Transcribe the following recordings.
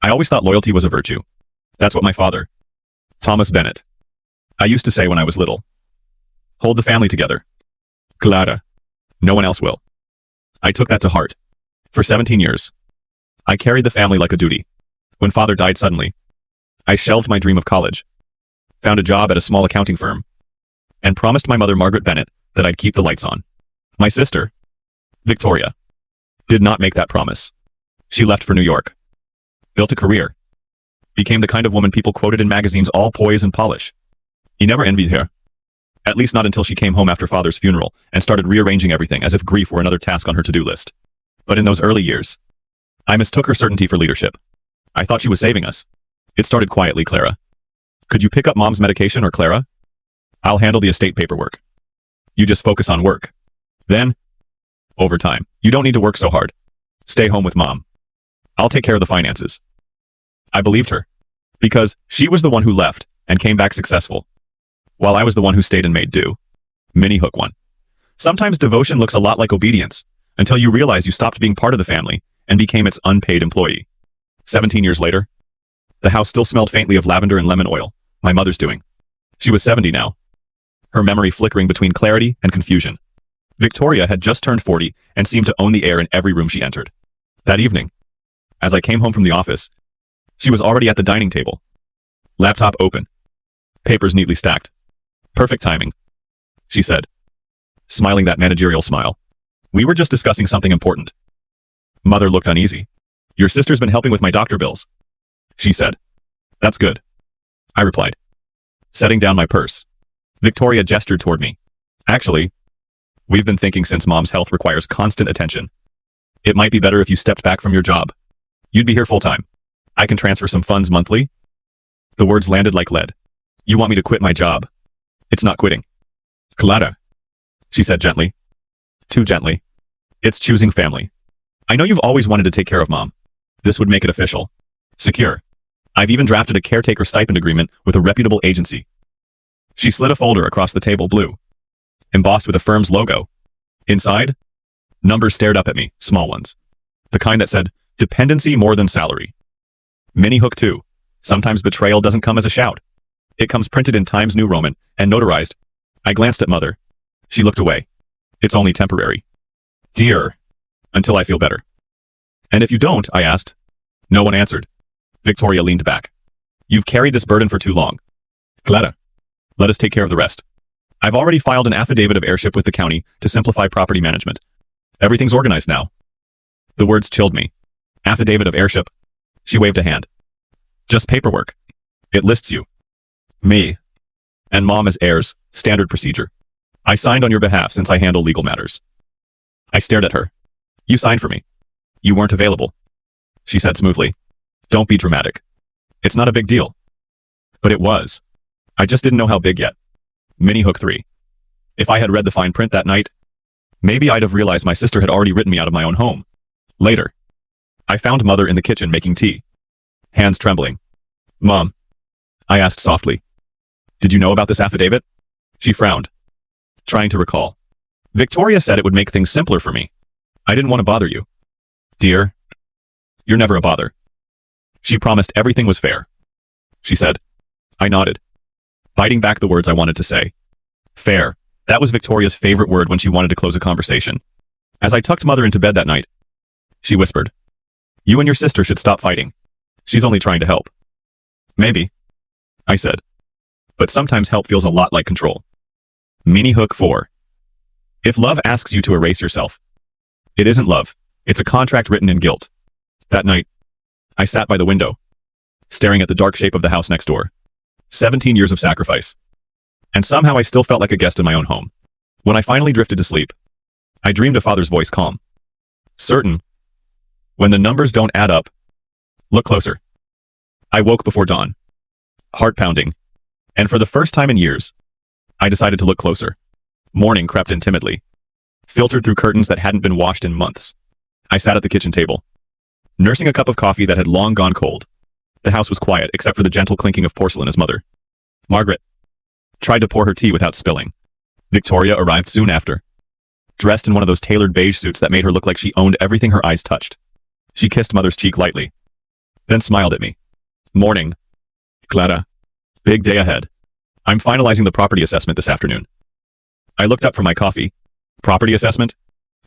I always thought loyalty was a virtue. That's what my father, Thomas Bennett, I used to say when I was little. Hold the family together. Clara. No one else will. I took that to heart. For 17 years, I carried the family like a duty. When father died suddenly, I shelved my dream of college, found a job at a small accounting firm, and promised my mother, Margaret Bennett, that I'd keep the lights on. My sister, Victoria, did not make that promise. She left for New York, built a career, became the kind of woman people quoted in magazines, all poise and polish. He never envied her. At least not until she came home after father's funeral and started rearranging everything as if grief were another task on her to-do list. But in those early years, I mistook her certainty for leadership. I thought she was saving us. It started quietly, Clara. Could you pick up mom's medication, or Clara? I'll handle the estate paperwork. You just focus on work. Then, over time, you don't need to work so hard. Stay home with mom. I'll take care of the finances. I believed her, because she was the one who left and came back successful, while I was the one who stayed and made do. Mini hook 1. Sometimes devotion looks a lot like obedience, until you realize you stopped being part of the family and became its unpaid employee. 17 years later, the house still smelled faintly of lavender and lemon oil, my mother's doing. She was 70 now, her memory flickering between clarity and confusion. Victoria had just turned 40 and seemed to own the air in every room she entered. That evening, as I came home from the office, she was already at the dining table. Laptop open. Papers neatly stacked. Perfect timing, she said, smiling that managerial smile. We were just discussing something important. Mother looked uneasy. Your sister's been helping with my doctor bills, she said. That's good, I replied, setting down my purse. Victoria gestured toward me. Actually, we've been thinking since mom's health requires constant attention, it might be better if you stepped back from your job. You'd be here full-time. I can transfer some funds monthly. The words landed like lead. You want me to quit my job? It's not quitting, Clara, she said gently. Too gently. It's choosing family. I know you've always wanted to take care of mom. This would make it official. Secure. I've even drafted a caretaker stipend agreement with a reputable agency. She slid a folder across the table, blue, embossed with a firm's logo. Inside, numbers stared up at me, small ones. The kind that said, dependency more than salary. Mini hook 2. Sometimes betrayal doesn't come as a shout. It comes printed in Times New Roman and notarized. I glanced at mother. She looked away. It's only temporary. Dear. Until I feel better. And if you don't, I asked. No one answered. Victoria leaned back. You've carried this burden for too long. Clara. Let us take care of the rest. I've already filed an affidavit of heirship with the county to simplify property management. Everything's organized now. The words chilled me. Affidavit of heirship. She waved a hand. Just paperwork. It lists you, me, and mom as heirs, standard procedure. I signed on your behalf since I handle legal matters. I stared at her. You signed for me. You weren't available, she said smoothly. Don't be dramatic. It's not a big deal. But it was. I just didn't know how big yet. Mini hook 3. If I had read the fine print that night, maybe I'd have realized my sister had already written me out of my own home. Later, I found mother in the kitchen making tea, hands trembling. Mom, I asked softly, did you know about this affidavit? She frowned, trying to recall. Victoria said it would make things simpler for me. I didn't want to bother you. Dear, you're never a bother. She promised everything was fair, she said. I nodded, biting back the words I wanted to say. Fair. That was Victoria's favorite word when she wanted to close a conversation. As I tucked mother into bed that night, she whispered, you and your sister should stop fighting. She's only trying to help. Maybe, I said. But sometimes help feels a lot like control. Mini hook 4. If love asks you to erase yourself, it isn't love. It's a contract written in guilt. That night, I sat by the window, staring at the dark shape of the house next door. 17 years of sacrifice. And somehow I still felt like a guest in my own home. When I finally drifted to sleep, I dreamed of father's voice, calm, certain. When the numbers don't add up, look closer. I woke before dawn, heart pounding, and for the first time in years, I decided to look closer. Morning crept in timidly, filtered through curtains that hadn't been washed in months. I sat at the kitchen table, nursing a cup of coffee that had long gone cold. The house was quiet except for the gentle clinking of porcelain as mother, Margaret, tried to pour her tea without spilling. Victoria arrived soon after, dressed in one of those tailored beige suits that made her look like she owned everything her eyes touched. She kissed mother's cheek lightly, then smiled at me. Morning, Clara. Big day ahead. I'm finalizing the property assessment this afternoon. I looked up from my coffee. Property assessment?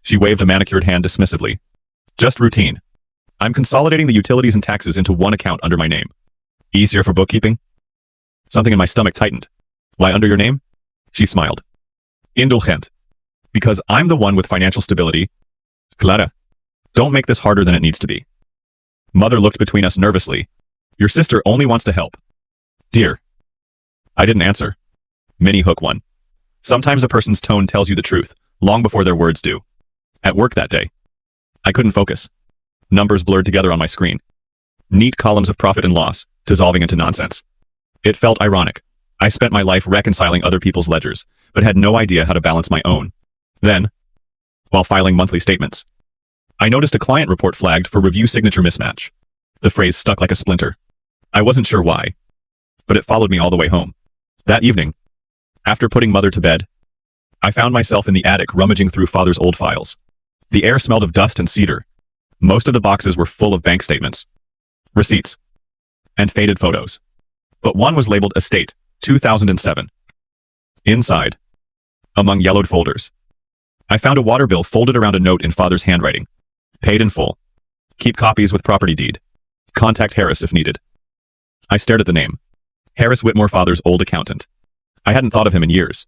She waved a manicured hand dismissively. Just routine. I'm consolidating the utilities and taxes into one account under my name. Easier for bookkeeping? Something in my stomach tightened. Why under your name? She smiled. Indulgent. Because I'm the one with financial stability. Clara, don't make this harder than it needs to be. Mother looked between us nervously. Your sister only wants to help. Dear. I didn't answer. Mini hook 1. Sometimes a person's tone tells you the truth, long before their words do. At work that day, I couldn't focus. Numbers blurred together on my screen. Neat columns of profit and loss, dissolving into nonsense. It felt ironic. I spent my life reconciling other people's ledgers, but had no idea how to balance my own. Then, while filing monthly statements, I noticed a client report flagged for review signature mismatch. The phrase stuck like a splinter. I wasn't sure why, but it followed me all the way home. That evening, after putting Mother to bed, I found myself in the attic rummaging through Father's old files. The air smelled of dust and cedar. Most of the boxes were full of bank statements, receipts, and faded photos. But one was labeled Estate, 2007. Inside, among yellowed folders, I found a water bill folded around a note in Father's handwriting. Paid in full. Keep copies with property deed. Contact Harris if needed. I stared at the name. Harris Whitmore, Father's old accountant. I hadn't thought of him in years.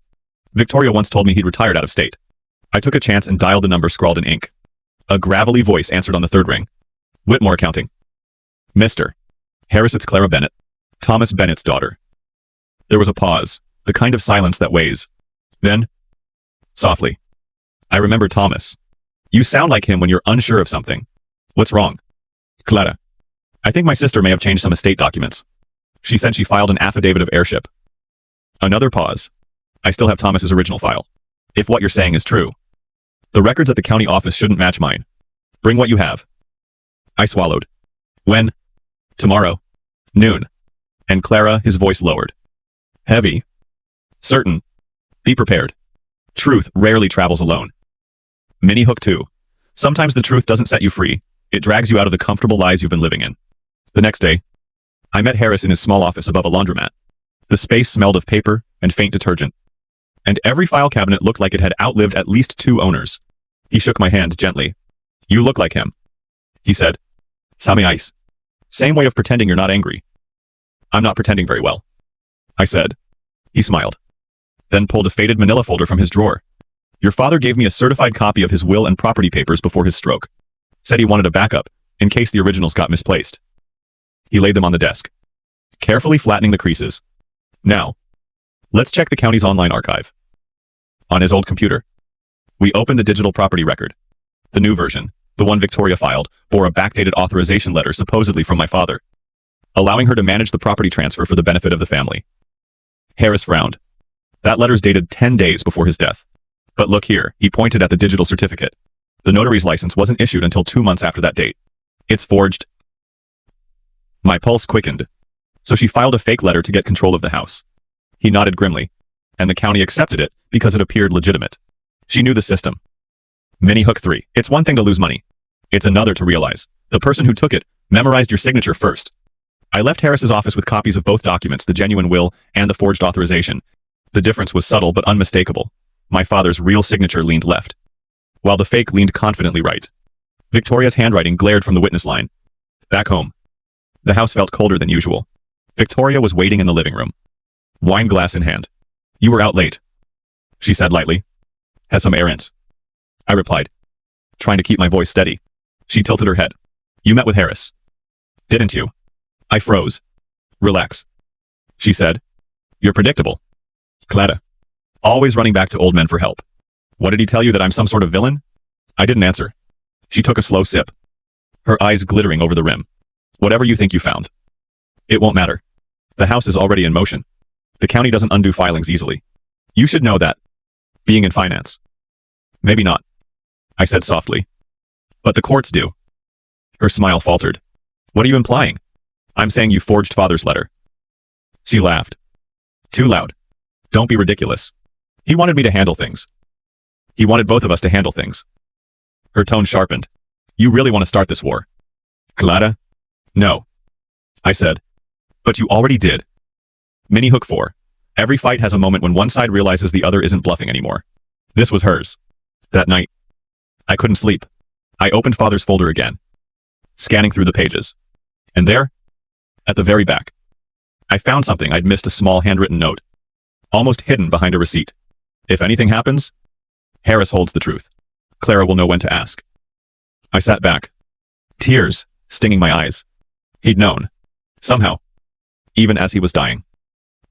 Victoria once told me he'd retired out of state. I took a chance and dialed the number scrawled in ink. A gravelly voice answered on the third ring. Whitmore Accounting. Mr. Harris, it's Clara Bennett. Thomas Bennett's daughter. There was a pause, the kind of silence that weighs. Then, softly, I remember Thomas. You sound like him when you're unsure of something. What's wrong? Clara. I think my sister may have changed some estate documents. She said she filed an affidavit of heirship. Another pause. I still have Thomas's original file. If what you're saying is true, the records at the county office shouldn't match mine. Bring what you have. I swallowed. When? Tomorrow. Noon. And Clara, his voice lowered. Heavy. Certain. Be prepared. Truth rarely travels alone. Mini hook 2. Sometimes the truth doesn't set you free. It drags you out of the comfortable lies you've been living in. The next day, I met Harris in his small office above a laundromat. The space smelled of paper and faint detergent. And every file cabinet looked like it had outlived at least 2 owners. He shook my hand gently. You look like him, he said. Sami ice. Same way of pretending you're not angry. I'm not pretending very well, I said. He smiled. Then pulled a faded manila folder from his drawer. Your father gave me a certified copy of his will and property papers before his stroke. Said he wanted a backup, in case the originals got misplaced. He laid them on the desk, carefully flattening the creases. Now, let's check the county's online archive. On his old computer, we opened the digital property record. The new version, the one Victoria filed, bore a backdated authorization letter supposedly from my father, allowing her to manage the property transfer for the benefit of the family. Harris frowned. That letter's dated 10 days before his death. But look here, he pointed at the digital certificate. The notary's license wasn't issued until 2 months after that date. It's forged. My pulse quickened. So she filed a fake letter to get control of the house. He nodded grimly. And the county accepted it because it appeared legitimate. She knew the system. Mini hook 3. It's one thing to lose money. It's another to realize the person who took it memorized your signature first. I left Harris's office with copies of both documents, the genuine will and the forged authorization. The difference was subtle but unmistakable. My father's real signature leaned left, while the fake leaned confidently right. Victoria's handwriting glared from the witness line. Back home, the house felt colder than usual. Victoria was waiting in the living room, wine glass in hand. You were out late, she said lightly. Has some errands, I replied, trying to keep my voice steady. She tilted her head. You met with Harris, didn't you? I froze. Relax, she said. You're predictable. Clara. Always running back to old men for help. What did he tell you, that I'm some sort of villain? I didn't answer. She took a slow sip, her eyes glittering over the rim. Whatever you think you found, it won't matter. The house is already in motion. The county doesn't undo filings easily. You should know that. Being in finance. Maybe not, I said softly. But the courts do. Her smile faltered. What are you implying? I'm saying you forged father's letter. She laughed. Too loud. Don't be ridiculous. He wanted me to handle things. He wanted both of us to handle things. Her tone sharpened. You really want to start this war? Clara? No. I said. But you already did. Mini hook 4. Every fight has a moment when one side realizes the other isn't bluffing anymore. This was hers. That night, I couldn't sleep. I opened Father's folder again, scanning through the pages. And there, at the very back, I found something I'd missed, a small handwritten note, almost hidden behind a receipt. If anything happens, Harris holds the truth. Clara will know when to ask. I sat back, tears stinging my eyes. He'd known. Somehow. Even as he was dying.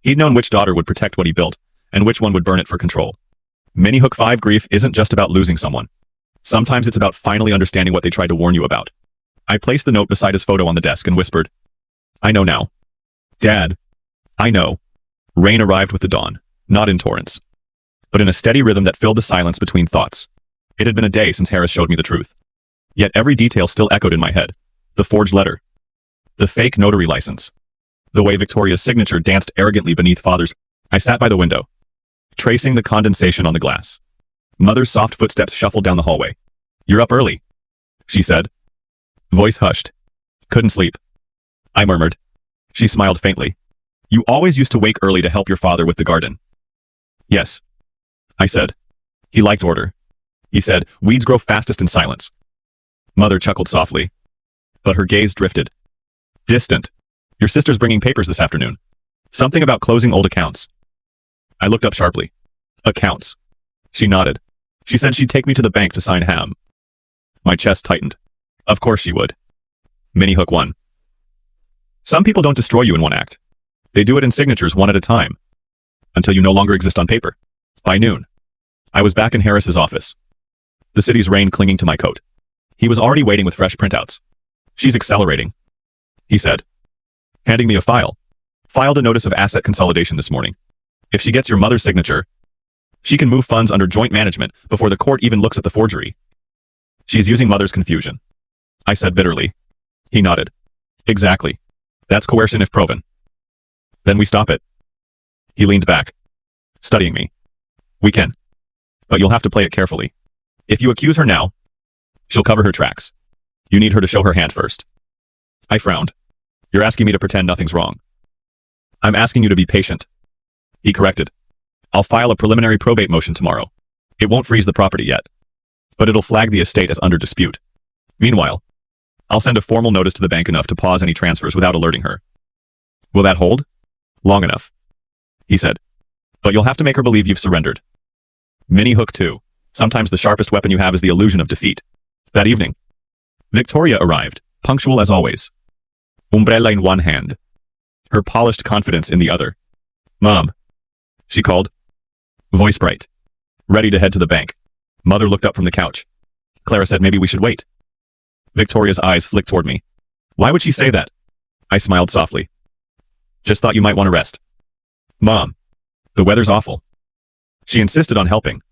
He'd known which daughter would protect what he built, and which one would burn it for control. Mini Hook 5 grief isn't just about losing someone. Sometimes it's about finally understanding what they tried to warn you about. I placed the note beside his photo on the desk and whispered, I know now. Dad. I know. Rain arrived with the dawn, not in torrents, but in a steady rhythm that filled the silence between thoughts. It had been a day since Harris showed me the truth. Yet every detail still echoed in my head. The forged letter. The fake notary license. The way Victoria's signature danced arrogantly beneath Father's. I sat by the window, tracing the condensation on the glass. Mother's soft footsteps shuffled down the hallway. You're up early, she said. Voice hushed. Couldn't sleep, I murmured. She smiled faintly. You always used to wake early to help your father with the garden. Yes, I said. He liked order. He said, weeds grow fastest in silence. Mother chuckled softly, but her gaze drifted. Distant. Your sister's bringing papers this afternoon. Something about closing old accounts. I looked up sharply. Accounts. She nodded. She said she'd take me to the bank to sign Ham. My chest tightened. Of course she would. Mini Hook 1. Some people don't destroy you in one act. They do it in signatures one at a time. Until you no longer exist on paper. By noon, I was back in Harris's office. The city's rain clinging to my coat. He was already waiting with fresh printouts. She's accelerating, he said, handing me a file. Filed a notice of asset consolidation this morning. If she gets your mother's signature, she can move funds under joint management before the court even looks at the forgery. She's using mother's confusion, I said bitterly. He nodded. Exactly. That's coercion if proven. Then we stop it. He leaned back, studying me. We can. But you'll have to play it carefully. If you accuse her now, she'll cover her tracks. You need her to show her hand first. I frowned. You're asking me to pretend nothing's wrong. I'm asking you to be patient. He corrected. I'll file a preliminary probate motion tomorrow. It won't freeze the property yet, but it'll flag the estate as under dispute. Meanwhile, I'll send a formal notice to the bank enough to pause any transfers without alerting her. Will that hold? Long enough, he said. But you'll have to make her believe you've surrendered. Mini Hook 2. Sometimes the sharpest weapon you have is the illusion of defeat. That evening, Victoria arrived, punctual as always. Umbrella in one hand, her polished confidence in the other. Mom, she called, voice bright, ready to head to the bank. Mother looked up from the couch. Clara said maybe we should wait. Victoria's eyes flicked toward me. Why would she say that? I smiled softly. Just thought you might want to rest. Mom, the weather's awful. She insisted on helping.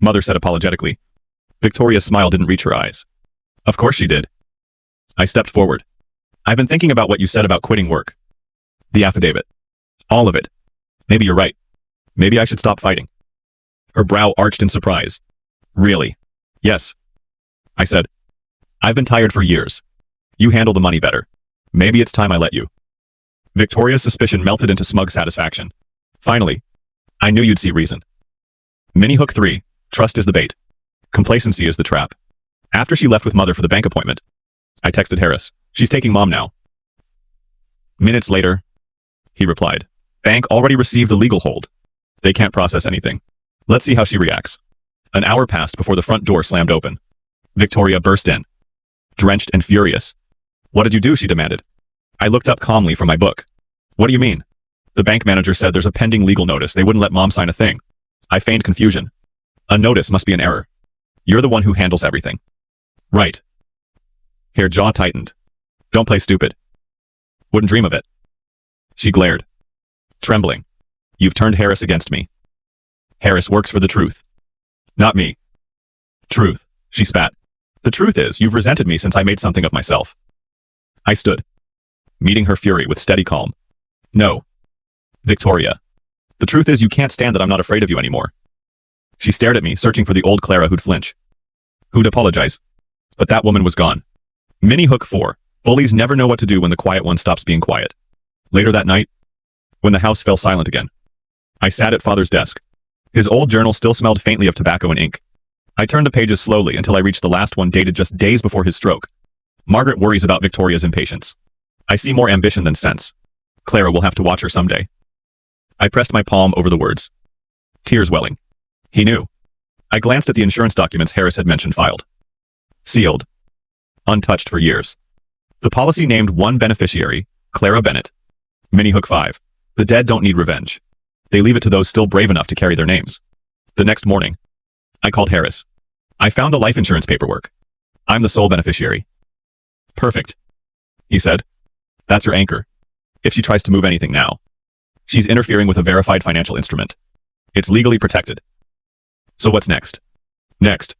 Mother said apologetically. Victoria's smile didn't reach her eyes. Of course she did. I stepped forward. I've been thinking about what you said about quitting work. The affidavit. All of it. Maybe you're right. Maybe I should stop fighting. Her brow arched in surprise. Really? Yes, I said. I've been tired for years. You handle the money better. Maybe it's time I let you. Victoria's suspicion melted into smug satisfaction. Finally, I knew you'd see reason. Mini Hook 3. Trust is the bait. Complacency is the trap. After she left with Mother for the bank appointment, I texted Harris. She's taking Mom now. Minutes later, he replied. Bank already received the legal hold. They can't process anything. Let's see how she reacts. An hour passed before the front door slammed open. Victoria burst in, drenched and furious. What did you do? She demanded. I looked up calmly from my book. What do you mean? The bank manager said there's a pending legal notice. They wouldn't let Mom sign a thing. I feigned confusion. A notice must be an error. You're the one who handles everything. Right. Her jaw tightened. Don't play stupid. Wouldn't dream of it. She glared, trembling. You've turned Harris against me. Harris works for the truth. Not me. Truth, she spat. The truth is, you've resented me since I made something of myself. I stood, meeting her fury with steady calm. No. Victoria. The truth is you can't stand that I'm not afraid of you anymore. She stared at me, searching for the old Clara who'd flinch. Who'd apologize. But that woman was gone. Mini Hook 4. Bullies never know what to do when the quiet one stops being quiet. Later that night, when the house fell silent again, I sat at father's desk. His old journal still smelled faintly of tobacco and ink. I turned the pages slowly until I reached the last one dated just days before his stroke. Margaret worries about Victoria's impatience. I see more ambition than sense. Clara will have to watch her someday. I pressed my palm over the words. Tears welling. He knew. I glanced at the insurance documents Harris had mentioned filed. Sealed. Untouched for years. The policy named one beneficiary, Clara Bennett. Mini Hook 5. The dead don't need revenge. They leave it to those still brave enough to carry their names. The next morning, I called Harris. I found the life insurance paperwork. I'm the sole beneficiary. Perfect. He said. That's her anchor. If she tries to move anything now, she's interfering with a verified financial instrument. It's legally protected. So what's next? Next,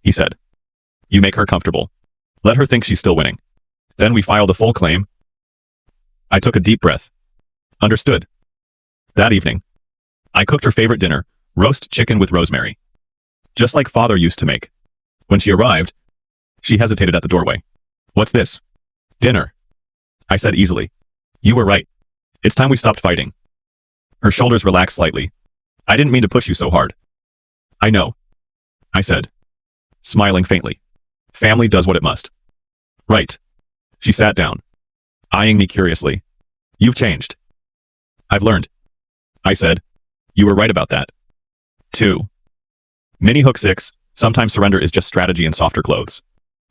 he said. You make her comfortable. Let her think she's still winning. Then we file the full claim. I took a deep breath. Understood. That evening, I cooked her favorite dinner, roast chicken with rosemary. Just like father used to make. When she arrived, she hesitated at the doorway. What's this? Dinner. I said easily. You were right. It's time we stopped fighting. Her shoulders relaxed slightly. I didn't mean to push you so hard. I know. I said, smiling faintly. Family does what it must. Right. She sat down, eyeing me curiously. You've changed. I've learned. I said. You were right about that. 2. Mini Hook 6, sometimes surrender is just strategy in softer clothes.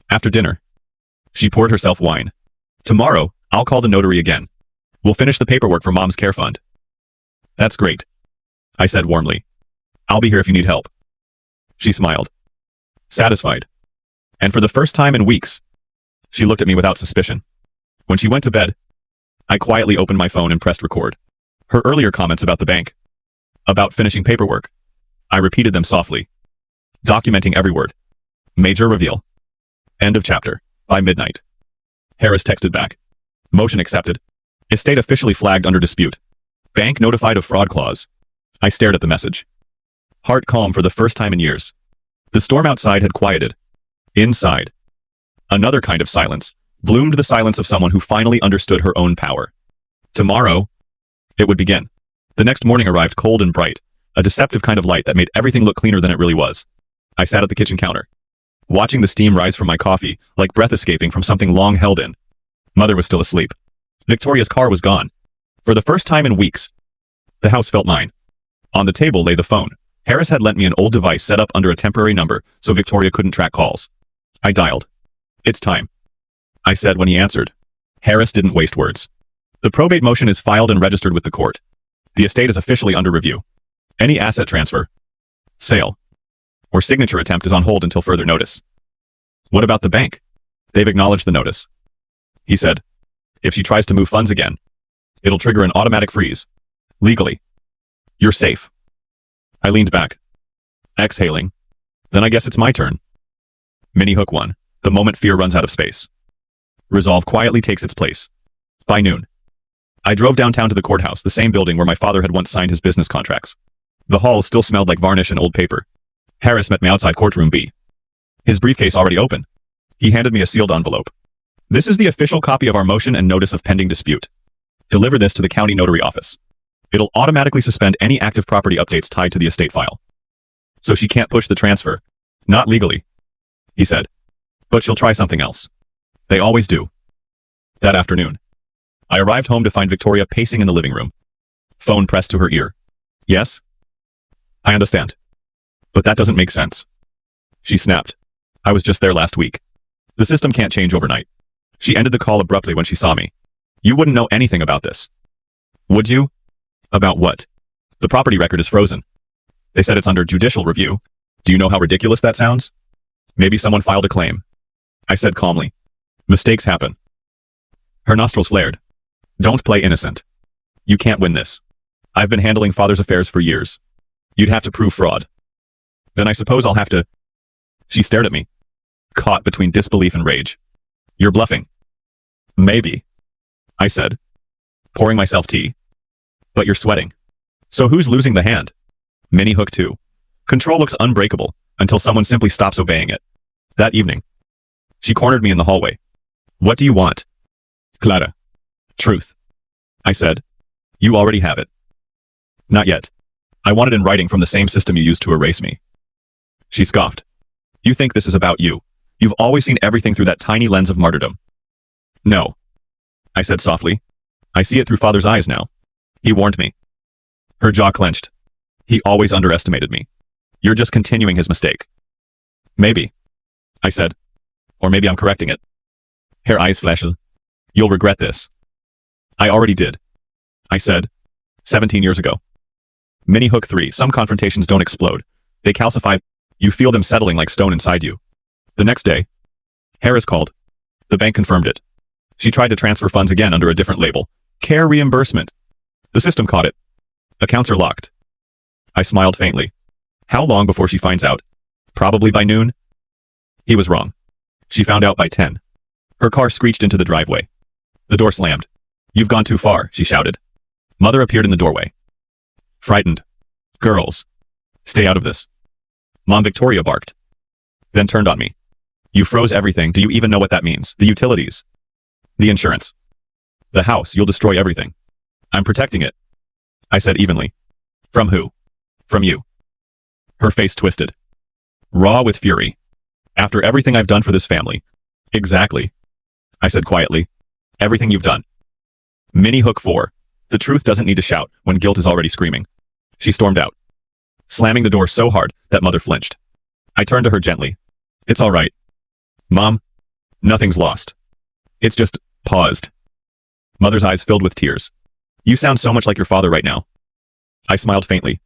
After dinner, she poured herself wine. Tomorrow, I'll call the notary again. We'll finish the paperwork for Mom's care fund. That's great. I said warmly. I'll be here if you need help. She smiled. Satisfied. And for the first time in weeks, she looked at me without suspicion. When she went to bed, I quietly opened my phone and pressed record. Her earlier comments about the bank, about finishing paperwork, I repeated them softly, documenting every word. Major reveal. End of chapter. By midnight. Harris texted back. Motion accepted. Estate officially flagged under dispute. Bank notified of fraud clause. I stared at the message. Heart calm for the first time in years. The storm outside had quieted. Inside, another kind of silence bloomed, the silence of someone who finally understood her own power. Tomorrow, it would begin. The next morning arrived cold and bright, a deceptive kind of light that made everything look cleaner than it really was. I sat at the kitchen counter, watching the steam rise from my coffee, like breath escaping from something long held in. Mother was still asleep. Victoria's car was gone. For the first time in weeks, the house felt mine. On the table lay the phone. Harris had lent me an old device set up under a temporary number so Victoria couldn't track calls. I dialed. It's time, I said when he answered. Harris didn't waste words. The probate motion is filed and registered with the court. The estate is officially under review. Any asset transfer, sale, or signature attempt is on hold until further notice. What about the bank? They've acknowledged the notice. He said, if she tries to move funds again, it'll trigger an automatic freeze. Legally. You're safe. I leaned back, exhaling. Then I guess it's my turn. Mini Hook 1. The moment fear runs out of space, resolve quietly takes its place. By noon, I drove downtown to the courthouse, the same building where my father had once signed his business contracts. The halls still smelled like varnish and old paper. Harris met me outside courtroom B. His briefcase already open. He handed me a sealed envelope. This is the official copy of our motion and notice of pending dispute. Deliver this to the county notary office. It'll automatically suspend any active property updates tied to the estate file. So she can't push the transfer. Not legally, he said. But she'll try something else. They always do. That afternoon, I arrived home to find Victoria pacing in the living room. Phone pressed to her ear. Yes? I understand. But that doesn't make sense. She snapped. I was just there last week. The system can't change overnight. She ended the call abruptly when she saw me. You wouldn't know anything about this. Would you? About what? The property record is frozen. They said it's under judicial review. Do you know how ridiculous that sounds? Maybe someone filed a claim. I said calmly. Mistakes happen. Her nostrils flared. Don't play innocent. You can't win this. I've been handling father's affairs for years. You'd have to prove fraud. Then I suppose I'll have to... She stared at me, caught between disbelief and rage. You're bluffing. Maybe, I said, pouring myself tea. But you're sweating. So who's losing the hand? Mini Hook 2. Control looks unbreakable until someone simply stops obeying it. That evening, she cornered me in the hallway. What do you want? Clara. Truth. I said. You already have it. Not yet. I want it in writing from the same system you used to erase me. She scoffed. You think this is about you. You've always seen everything through that tiny lens of martyrdom. No. I said softly. I see it through Father's eyes now. He warned me. Her jaw clenched. He always underestimated me. You're just continuing his mistake. Maybe. I said. Or maybe I'm correcting it. Her eyes flashed. You'll regret this. I already did. I said. 17 years ago. Mini hook 3. Some confrontations don't explode. They calcify. You feel them settling like stone inside you. The next day, Harris called. The bank confirmed it. She tried to transfer funds again under a different label. Care reimbursement. The system caught it. Accounts are locked. I smiled faintly. How long before she finds out? Probably by noon? He was wrong. She found out by 10. Her car screeched into the driveway. The door slammed. You've gone too far, she shouted. Mother appeared in the doorway. Frightened. Girls. Stay out of this. Mom Victoria barked. Then turned on me. You froze everything. Do you even know what that means? The utilities. The insurance. The house. You'll destroy everything. I'm protecting it. I said evenly. From who? From you. Her face twisted. Raw with fury. After everything I've done for this family. Exactly. I said quietly. Everything you've done. Mini hook 4. The truth doesn't need to shout when guilt is already screaming. She stormed out, slamming the door so hard that Mother flinched. I turned to her gently. It's all right. Mom, nothing's lost. It's just paused. Mother's eyes filled with tears. You sound so much like your father right now. I smiled faintly.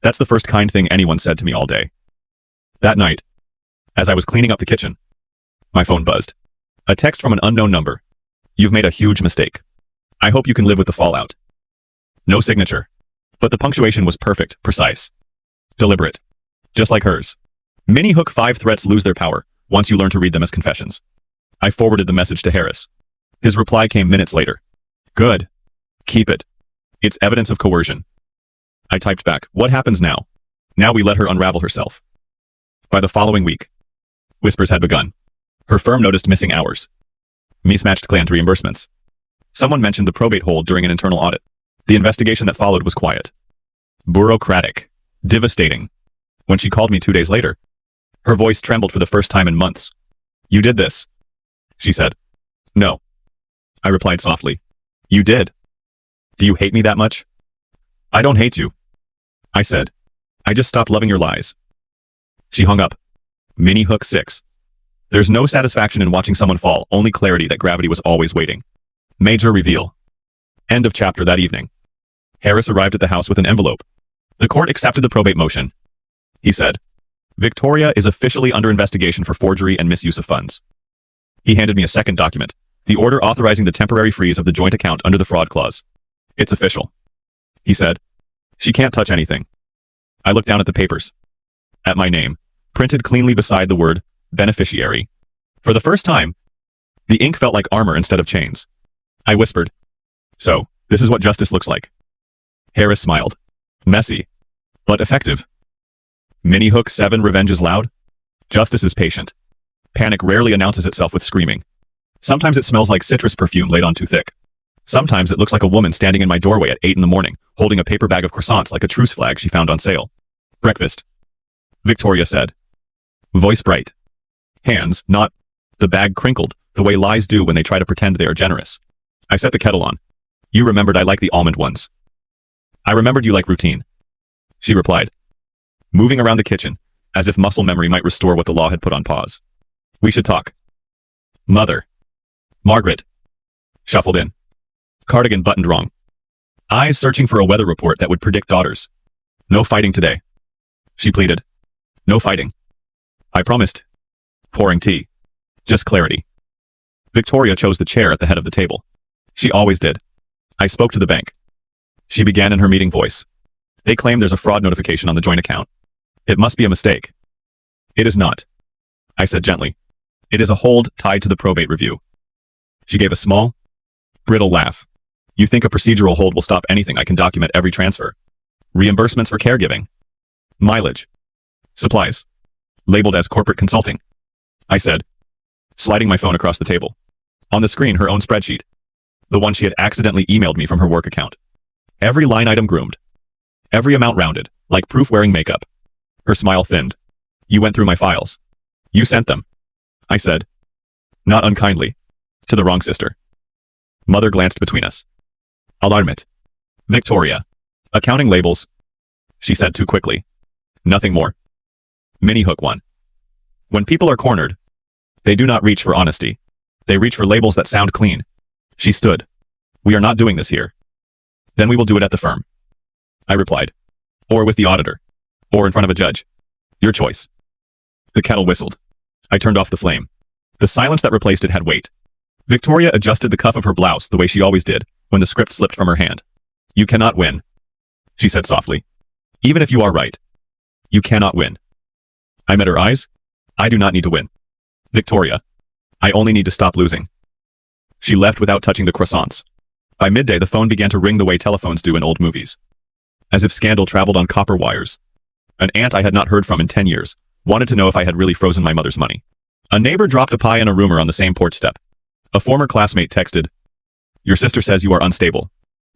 That's the first kind thing anyone said to me all day. That night, as I was cleaning up the kitchen, my phone buzzed. A text from an unknown number. You've made a huge mistake. I hope you can live with the fallout. No signature. But the punctuation was perfect, precise. Deliberate. Just like hers. Mini hook 5 threats lose their power once you learn to read them as confessions. I forwarded the message to Harris. His reply came minutes later. Good. Keep it. It's evidence of coercion. I typed back, what happens now? Now we let her unravel herself. By the following week, whispers had begun. Her firm noticed missing hours. Mismatched client reimbursements. Someone mentioned the probate hold during an internal audit. The investigation that followed was quiet. Bureaucratic. Devastating. When she called me 2 days later, her voice trembled for the first time in months. You did this, she said. No. I replied softly. You did. Do you hate me that much? I don't hate you. I said. I just stopped loving your lies. She hung up. Mini hook 6. There's no satisfaction in watching someone fall, only clarity that gravity was always waiting. Major reveal. End of chapter that evening. Harris arrived at the house with an envelope. The court accepted the probate motion. He said, Victoria is officially under investigation for forgery and misuse of funds. He handed me a second document, the order authorizing the temporary freeze of the joint account under the fraud clause. It's official. He said, she can't touch anything. I looked down at the papers. At my name, printed cleanly beside the word beneficiary. For the first time, the ink felt like armor instead of chains. I whispered, so, this is what justice looks like. Harris smiled. Messy, but effective. Mini hook 7 revenge is loud. Justice is patient. Panic rarely announces itself with screaming. Sometimes it smells like citrus perfume laid on too thick. Sometimes it looks like a woman standing in my doorway at 8 in the morning, holding a paper bag of croissants like a truce flag she found on sale. Breakfast. Victoria said. Voice bright. Hands, not. The bag crinkled, the way lies do when they try to pretend they are generous. I set the kettle on. You remembered I like the almond ones. I remembered you like routine. She replied. Moving around the kitchen, as if muscle memory might restore what the law had put on pause. We should talk. Mother. Margaret. Shuffled in. Cardigan buttoned wrong. Eyes searching for a weather report that would predict daughters. No fighting today. She pleaded. No fighting. I promised. Pouring tea. Just clarity. Victoria chose the chair at the head of the table. She always did. I spoke to the bank. She began in her meeting voice. They claim there's a fraud notification on the joint account. It must be a mistake. It is not. I said gently. It is a hold tied to the probate review. She gave a small, brittle laugh. You think a procedural hold will stop anything? I can document every transfer. Reimbursements for caregiving. Mileage. Supplies. Labeled as corporate consulting. I said, sliding my phone across the table. On the screen, her own spreadsheet. The one she had accidentally emailed me from her work account. Every line item groomed. Every amount rounded, like proof wearing makeup. Her smile thinned. You went through my files. You sent them. I said. Not unkindly. To the wrong sister. Mother glanced between us. Alarmit. Victoria. Accounting labels. She said too quickly. Nothing more. Mini hook 1. When people are cornered, they do not reach for honesty. They reach for labels that sound clean. She stood. We are not doing this here. Then we will do it at the firm. I replied. Or with the auditor. Or in front of a judge. Your choice. The kettle whistled. I turned off the flame. The silence that replaced it had weight. Victoria adjusted the cuff of her blouse the way she always did when the script slipped from her hand. You cannot win, she said softly. Even if you are right. You cannot win. I met her eyes. I do not need to win. Victoria. I only need to stop losing. She left without touching the croissants. By midday, the phone began to ring the way telephones do in old movies. As if scandal traveled on copper wires. An aunt I had not heard from in 10 years wanted to know if I had really frozen my mother's money. A neighbor dropped a pie and a rumor on the same porch step. A former classmate texted, Your sister says you are unstable.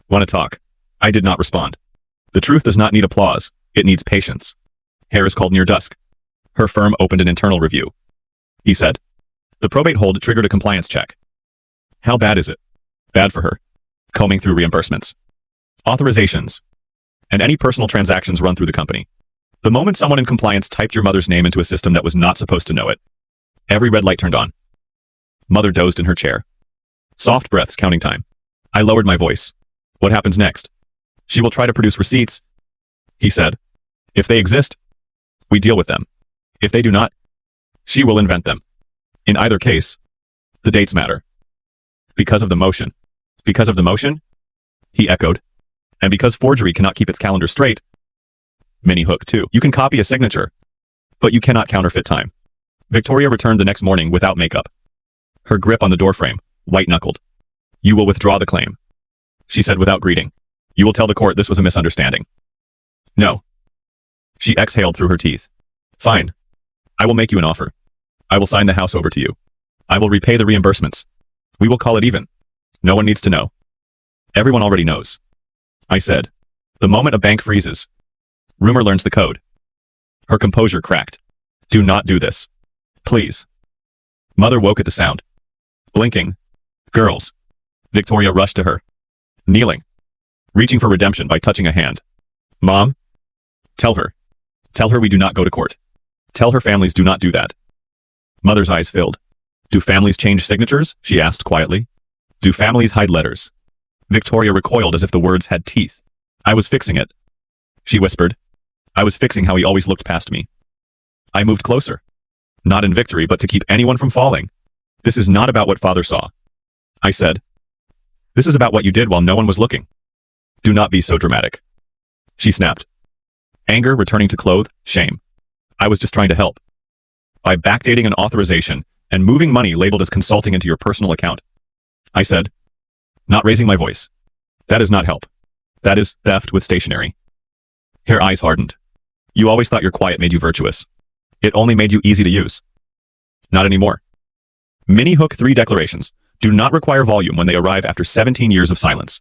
Want to talk? I did not respond. The truth does not need applause. It needs patience. Harris called near dusk. Her firm opened an internal review. He said. The probate hold triggered a compliance check. How bad is it? Bad for her. Combing through reimbursements. Authorizations. And any personal transactions run through the company. The moment someone in compliance typed your mother's name into a system that was not supposed to know it, every red light turned on. Mother dozed in her chair. Soft breaths, counting time. I lowered my voice. What happens next? She will try to produce receipts, he said. If they exist, we deal with them. If they do not, she will invent them. In either case, the dates matter. Because of the motion. Because of the motion? He echoed. And because forgery cannot keep its calendar straight. Mini hook 2. You can copy a signature, but you cannot counterfeit time. Victoria returned the next morning without makeup. Her grip on the doorframe, white-knuckled. You will withdraw the claim, she said without greeting. You will tell the court this was a misunderstanding. No. She exhaled through her teeth. Fine. I will make you an offer. I will sign the house over to you. I will repay the reimbursements. We will call it even. No one needs to know. Everyone already knows. I said. The moment a bank freezes, rumor learns the code. Her composure cracked. Do not do this. Please. Mother woke at the sound. Blinking. Girls. Victoria rushed to her. Kneeling. Reaching for redemption by touching a hand. Mom? Tell her. Tell her we do not go to court. Tell her families do not do that. Mother's eyes filled. Do families change signatures? She asked quietly. Do families hide letters? Victoria recoiled as if the words had teeth. I was fixing it. She whispered. I was fixing how he always looked past me. I moved closer. Not in victory, but to keep anyone from falling. This is not about what father saw. I said. This is about what you did while no one was looking. Do not be so dramatic. She snapped. Anger returning to clothe, shame. I was just trying to help. By backdating an authorization and moving money labeled as consulting into your personal account. I said. Not raising my voice. That is not help. That is theft with stationery. Her eyes hardened. You always thought your quiet made you virtuous. It only made you easy to use. Not anymore. Mini hook 3 declarations do not require volume when they arrive after 17 years of silence.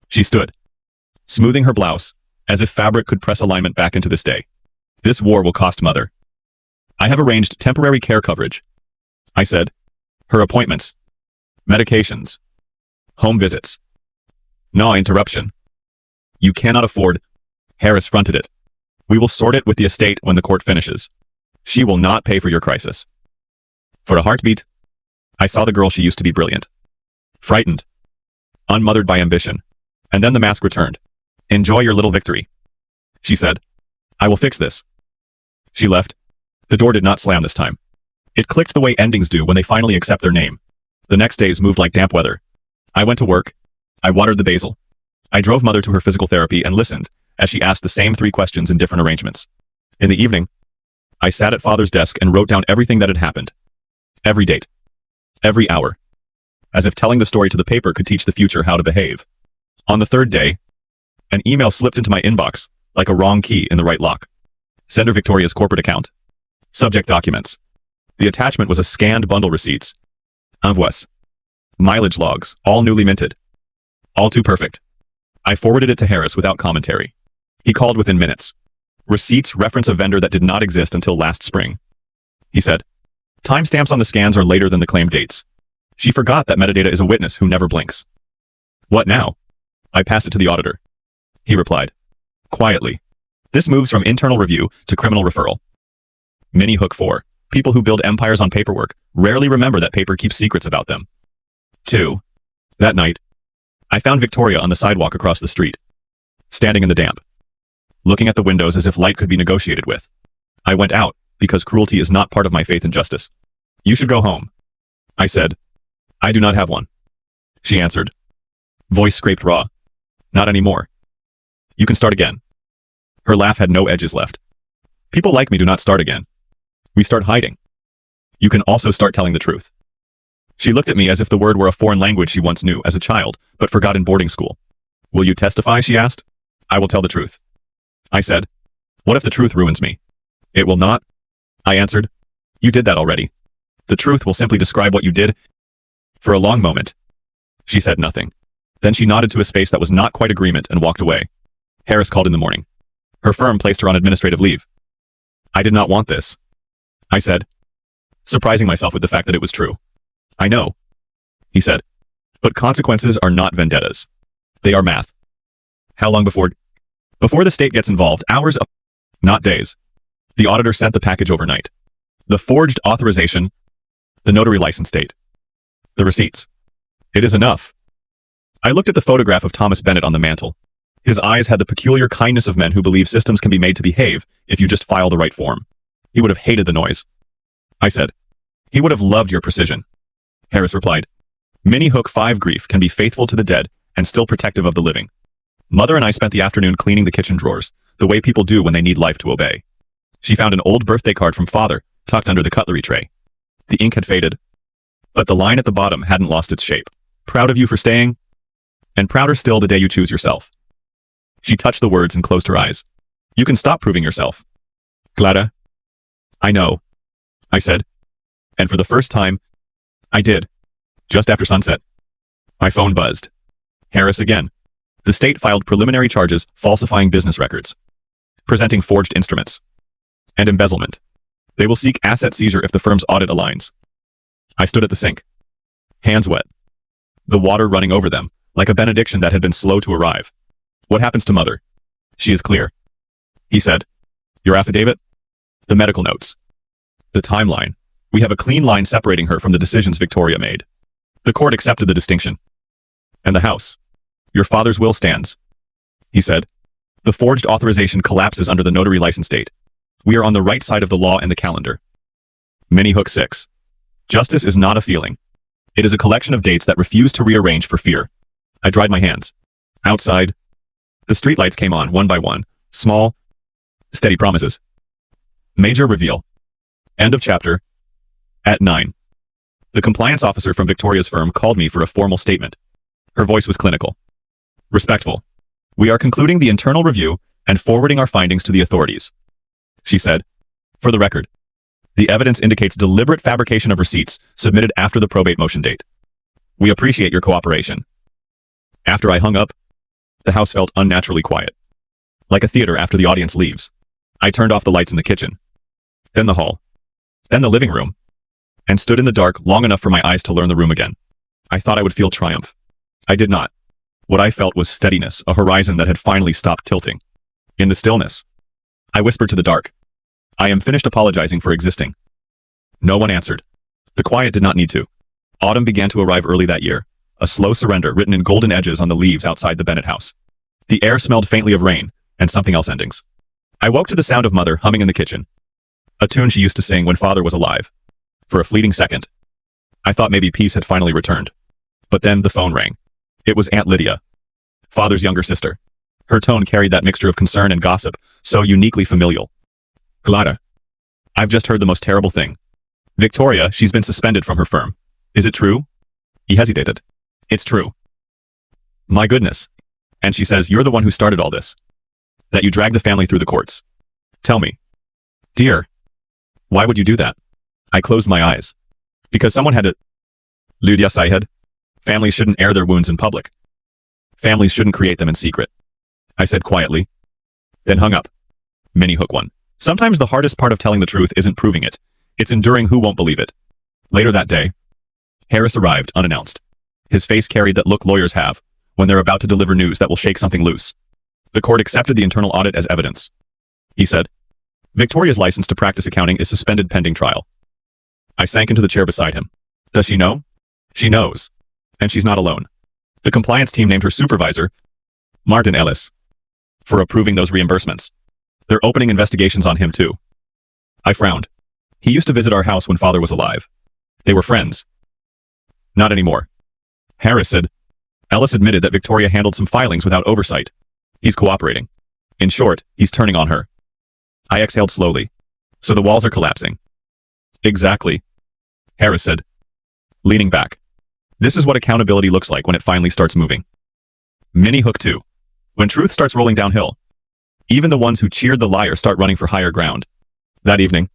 She stood, smoothing her blouse, as if fabric could press alignment back into this day. This war will cost mother. I have arranged temporary care coverage. I said. Her appointments. Medications. Home visits. No interruption. You cannot afford. Harris fronted it. We will sort it with the estate when the court finishes. She will not pay for your crisis. For a heartbeat, I saw the girl she used to be brilliant. Frightened. Unmothered by ambition. And then the mask returned. Enjoy your little victory. She said. I will fix this. She left. The door did not slam this time. It clicked the way endings do when they finally accept their name. The next days moved like damp weather. I went to work. I watered the basil. I drove mother to her physical therapy and listened as she asked the same 3 questions in different arrangements. In the evening, I sat at father's desk and wrote down everything that had happened. Every date. Every hour. As if telling the story to the paper could teach the future how to behave. On the 3rd day, an email slipped into my inbox like a wrong key in the right lock. Sender Victoria's corporate account. Subject documents. The attachment was a scanned bundle receipts. Envois. Mileage logs, all newly minted. All too perfect. I forwarded it to Harris without commentary. He called within minutes. Receipts reference a vendor that did not exist until last spring. He said, timestamps on the scans are later than the claimed dates. She forgot that metadata is a witness who never blinks. What now? I passed it to the auditor. He replied, quietly. This moves from internal review to criminal referral. Mini hook 4. People who build empires on paperwork rarely remember that paper keeps secrets about them. 2. That night, I found Victoria on the sidewalk across the street, standing in the damp, looking at the windows as if light could be negotiated with. I went out, because cruelty is not part of my faith in justice. You should go home. I said, I do not have one. She answered. Voice scraped raw. Not anymore. You can start again. Her laugh had no edges left. People like me do not start again. We start hiding. You can also start telling the truth. She looked at me as if the word were a foreign language she once knew as a child, but forgot in boarding school. Will you testify? She asked. I will tell the truth. I said, what if the truth ruins me? It will not. I answered, you did that already. The truth will simply describe what you did. For a long moment, she said nothing. Then she nodded to a space that was not quite agreement and walked away. Harris called in the morning. Her firm placed her on administrative leave. I did not want this, I said, surprising myself with the fact that it was true. I know, he said, but consequences are not vendettas. They are math. How long before the state gets involved? Hours, not days. The auditor sent the package overnight. The forged authorization, the notary license date, the receipts. It is enough. I looked at the photograph of Thomas Bennett on the mantle. His eyes had the peculiar kindness of men who believe systems can be made to behave if you just file the right form. He would have hated the noise. I said, he would have loved your precision. Harris replied, Mini Hook 5 grief can be faithful to the dead and still protective of the living. Mother and I spent the afternoon cleaning the kitchen drawers, the way people do when they need life to obey. She found an old birthday card from Father tucked under the cutlery tray. The ink had faded, but the line at the bottom hadn't lost its shape. Proud of you for staying, and prouder still the day you choose yourself. She touched the words and closed her eyes. You can stop proving yourself. Glada. I know, I said. And for the first time, I did. Just after sunset. My phone buzzed. Harris again. The state filed preliminary charges falsifying business records, presenting forged instruments, and embezzlement. They will seek asset seizure if the firm's audit aligns. I stood at the sink, hands wet, the water running over them, like a benediction that had been slow to arrive. What happens to Mother? She is clear. He said, your affidavit? The medical notes. The timeline. We have a clean line separating her from the decisions Victoria made. The court accepted the distinction. And the house. Your father's will stands. He said. The forged authorization collapses under the notary license date. We are on the right side of the law and the calendar. Mini Hook 6. Justice is not a feeling. It is a collection of dates that refuse to rearrange for fear. I dried my hands. Outside, the streetlights came on one by one, small, steady promises. Major reveal. End of chapter. At 9. The compliance officer from Victoria's firm called me for a formal statement. Her voice was clinical. Respectful. We are concluding the internal review and forwarding our findings to the authorities. She said, for the record, the evidence indicates deliberate fabrication of receipts submitted after the probate motion date. We appreciate your cooperation. After I hung up, the house felt unnaturally quiet. Like a theater after the audience leaves. I turned off the lights in the kitchen. Then the hall. Then the living room. And stood in the dark long enough for my eyes to learn the room again. I thought I would feel triumph. I did not. What I felt was steadiness, a horizon that had finally stopped tilting. In the stillness, I whispered to the dark. I am finished apologizing for existing. No one answered. The quiet did not need to. Autumn began to arrive early that year. A slow surrender written in golden edges on the leaves outside the Bennett house. The air smelled faintly of rain, and something else endings. I woke to the sound of Mother humming in the kitchen. A tune she used to sing when Father was alive. For a fleeting second, I thought maybe peace had finally returned. But then the phone rang. It was Aunt Lydia, Father's younger sister. Her tone carried that mixture of concern and gossip, so uniquely familial. Glada. I've just heard the most terrible thing. Victoria, she's been suspended from her firm. Is it true? He hesitated. It's true. My goodness. And she says you're the one who started all this. That you dragged the family through the courts. Tell me. Dear. Why would you do that? I closed my eyes. Because someone had to. Lydia Sayed. Families shouldn't air their wounds in public. Families shouldn't create them in secret. I said quietly, then hung up. Mini hook 1. Sometimes the hardest part of telling the truth isn't proving it. It's enduring who won't believe it. Later that day, Harris arrived unannounced. His face carried that look lawyers have when they're about to deliver news that will shake something loose. The court accepted the internal audit as evidence. He said, Victoria's license to practice accounting is suspended pending trial. I sank into the chair beside him. Does she know? She knows. And she's not alone. The compliance team named her supervisor, Martin Ellis, for approving those reimbursements. They're opening investigations on him too. I frowned. He used to visit our house when father was alive. They were friends. Not anymore. Harris said. Ellis admitted that Victoria handled some filings without oversight. He's cooperating. In short, he's turning on her. I exhaled slowly. So the walls are collapsing. Exactly. Harris said, leaning back. This is what accountability looks like when it finally starts moving. Mini hook 2. When truth starts rolling downhill, even the ones who cheered the liar start running for higher ground. That evening,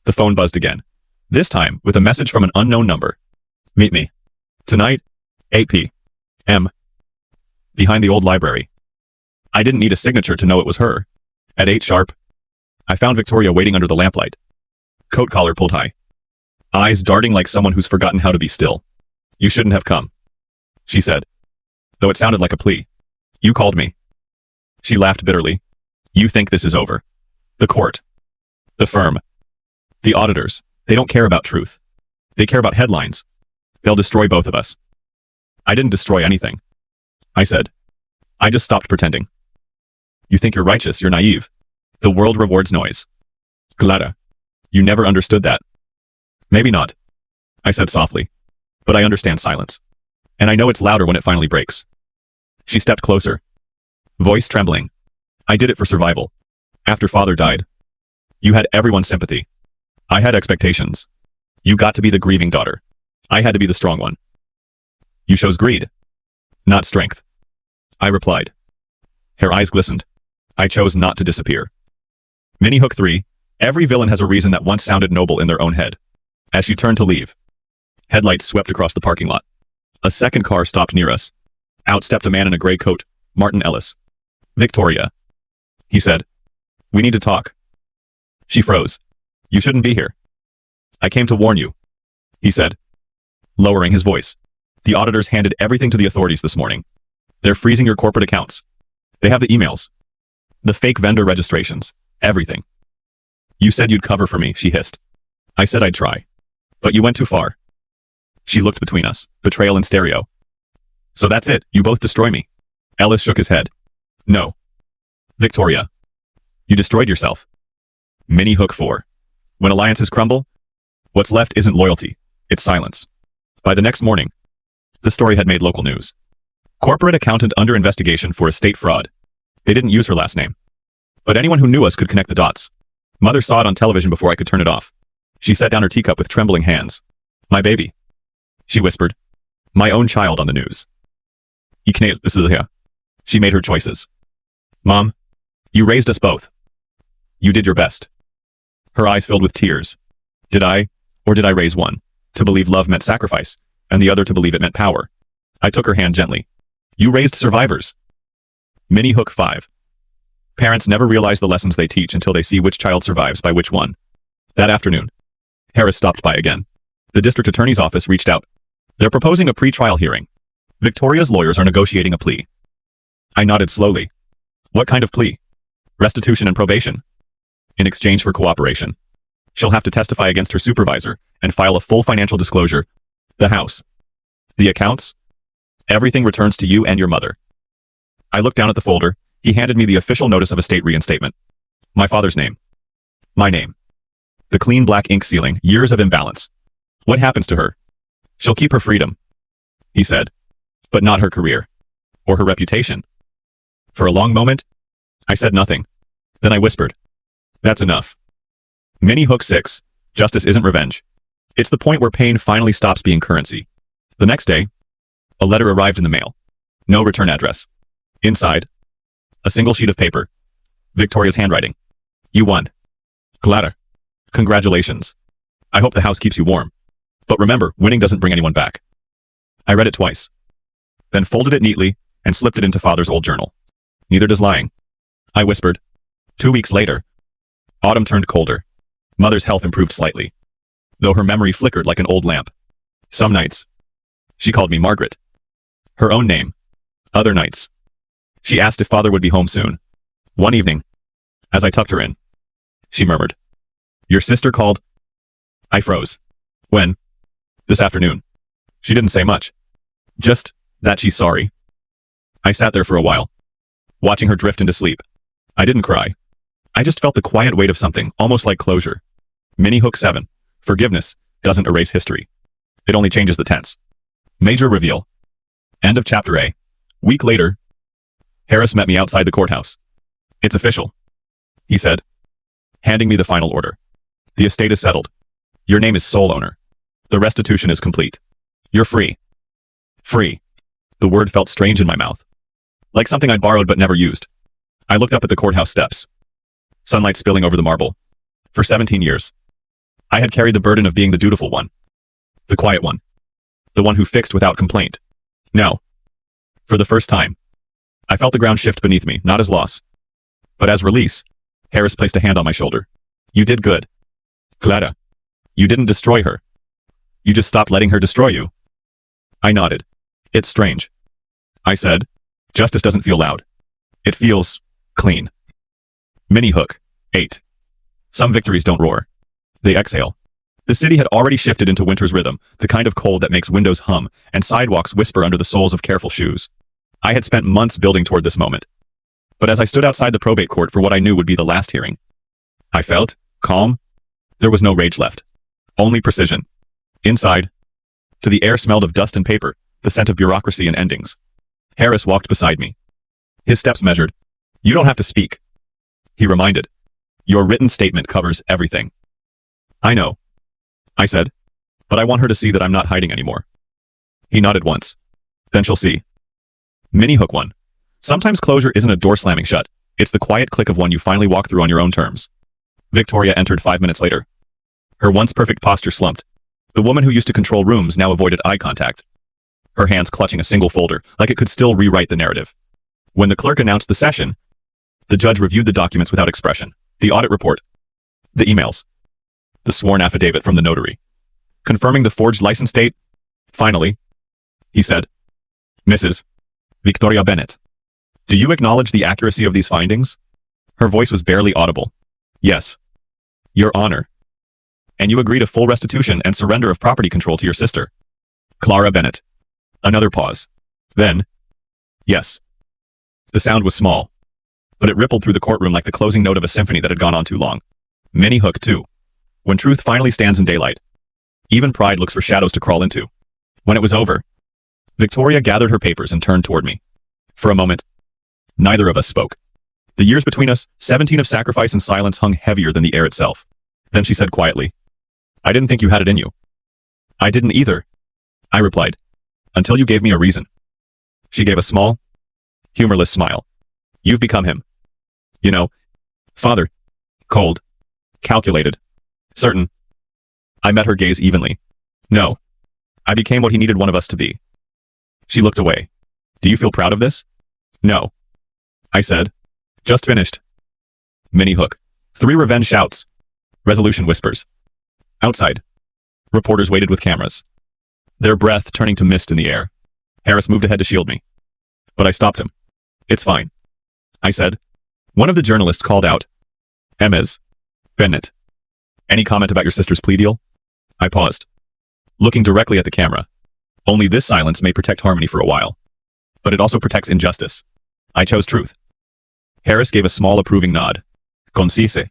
the phone buzzed again. This time with a message from an unknown number. Meet me. Tonight, 8 p.m. behind the old library. I didn't need a signature to know it was her. At 8 sharp, I found Victoria waiting under the lamplight. Coat collar pulled high. Eyes darting like someone who's forgotten how to be still. You shouldn't have come, she said, though it sounded like a plea. You called me. She laughed bitterly. You think this is over. The court. The firm. The auditors. They don't care about truth. They care about headlines. They'll destroy both of us. I didn't destroy anything. I said. I just stopped pretending. You think you're righteous, you're naive. The world rewards noise. Clara. You never understood that. Maybe not, I said softly. But I understand silence. And I know it's louder when it finally breaks. She stepped closer. Voice trembling. I did it for survival. After father died. You had everyone's sympathy. I had expectations. You got to be the grieving daughter. I had to be the strong one. You chose greed, not strength. I replied. Her eyes glistened. I chose not to disappear. Mini hook 3. Every villain has a reason that once sounded noble in their own head. As she turned to leave, headlights swept across the parking lot. A second car stopped near us. Out stepped a man in a gray coat, Martin Ellis. Victoria, he said. We need to talk. She froze. You shouldn't be here. I came to warn you, he said, lowering his voice. The auditors handed everything to the authorities this morning. They're freezing your corporate accounts. They have the emails, the fake vendor registrations, everything. You said you'd cover for me, she hissed. I said I'd try. But you went too far. She looked between us, betrayal in stereo. So that's it, you both destroy me. Ellis shook his head. No. Victoria. You destroyed yourself. Mini hook 4. When alliances crumble, what's left isn't loyalty, it's silence. By the next morning, the story had made local news. Corporate accountant under investigation for estate fraud. They didn't use her last name. But anyone who knew us could connect the dots. Mother saw it on television before I could turn it off. She set down her teacup with trembling hands. My baby, she whispered. My own child on the news. She made her choices. Mom, you raised us both. You did your best. Her eyes filled with tears. Did I, or did I raise one to believe love meant sacrifice, and the other to believe it meant power? I took her hand gently. You raised survivors. Mini hook 5. Parents never realize the lessons they teach until they see which child survives by which one. That afternoon, Harris stopped by again. The district attorney's office reached out. They're proposing a pre-trial hearing. Victoria's lawyers are negotiating a plea. I nodded slowly. What kind of plea? Restitution and probation. In exchange for cooperation. She'll have to testify against her supervisor and file a full financial disclosure. The house. The accounts. Everything returns to you and your mother. I looked down at the folder. He handed me the official notice of estate reinstatement. My father's name. My name. The clean black ink sealing, years of imbalance. What happens to her? She'll keep her freedom, he said, but not her career. Or her reputation. For a long moment, I said nothing. Then I whispered. That's enough. Mini hook 6. Justice isn't revenge. It's the point where pain finally stops being currency. The next day, a letter arrived in the mail. No return address. Inside, a single sheet of paper. Victoria's handwriting. You won. Clara. Congratulations. I hope the house keeps you warm. But remember, winning doesn't bring anyone back. I read it twice, then folded it neatly and slipped it into father's old journal. Neither does lying, I whispered. 2 weeks later, autumn turned colder. Mother's health improved slightly, though her memory flickered like an old lamp. Some nights, she called me Margaret, her own name. Other nights, she asked if father would be home soon. One evening, as I tucked her in, she murmured, "Your sister called?" I froze. When? This afternoon. She didn't say much. Just that she's sorry. I sat there for a while, watching her drift into sleep. I didn't cry. I just felt the quiet weight of something, almost like closure. Mini Hook 7. Forgiveness doesn't erase history. It only changes the tense. Major reveal. End of chapter A. Week later, Harris met me outside the courthouse. "It's official," he said, handing me the final order. "The estate is settled. Your name is sole owner. The restitution is complete. You're free." Free. The word felt strange in my mouth, like something I'd borrowed but never used. I looked up at the courthouse steps, sunlight spilling over the marble. For 17 years, I had carried the burden of being the dutiful one, the quiet one, the one who fixed without complaint. Now, for the first time, I felt the ground shift beneath me, not as loss, but as release. Harris placed a hand on my shoulder. "You did good, Clara. You didn't destroy her. You just stopped letting her destroy you." I nodded. "It's strange," I said. "Justice doesn't feel loud. It feels clean." Mini Hook 8. Some victories don't roar. They exhale. The city had already shifted into winter's rhythm, the kind of cold that makes windows hum and sidewalks whisper under the soles of careful shoes. I had spent months building toward this moment. But as I stood outside the probate court for what I knew would be the last hearing, I felt calm. There was no rage left. Only precision. Inside, to the air smelled of dust and paper, the scent of bureaucracy and endings. Harris walked beside me. His steps measured. "You don't have to speak," he reminded. "Your written statement covers everything." "I know," I said, "but I want her to see that I'm not hiding anymore." He nodded once. "Then she'll see." Mini Hook 1. Sometimes closure isn't a door slamming shut. It's the quiet click of one you finally walk through on your own terms. Victoria entered 5 minutes later. Her once perfect posture slumped. The woman who used to control rooms now avoided eye contact, her hands clutching a single folder, like it could still rewrite the narrative. When the clerk announced the session, the judge reviewed the documents without expression. The audit report, the emails, the sworn affidavit from the notary, confirming the forged license date. Finally, he said, "Mrs. Victoria Bennett, do you acknowledge the accuracy of these findings?" Her voice was barely audible. "Yes, Your Honor." "And you agree to full restitution and surrender of property control to your sister, Clara Bennett." Another pause. Then, "Yes." The sound was small, but it rippled through the courtroom like the closing note of a symphony that had gone on too long. Mini Hook 2. When truth finally stands in daylight, even pride looks for shadows to crawl into. When it was over, Victoria gathered her papers and turned toward me. For a moment, neither of us spoke. The years between us, 17 of sacrifice and silence, hung heavier than the air itself. Then she said quietly, "I didn't think you had it in you." "I didn't either," I replied, "until you gave me a reason." She gave a small, humorless smile. "You've become him. You know, father. Cold. Calculated. Certain." I met her gaze evenly. "No. I became what he needed one of us to be." She looked away. "Do you feel proud of this?" "No," I said. "Just finished." Mini Hook 3. Revenge shouts. Resolution whispers. Outside, reporters waited with cameras, their breath turning to mist in the air. Harris moved ahead to shield me, but I stopped him. "It's fine," I said. One of the journalists called out, "Ms. Bennett, any comment about your sister's plea deal?" I paused, looking directly at the camera. Only this silence may protect harmony for a while, but it also protects injustice. I chose truth. Harris gave a small approving nod. "Concise,"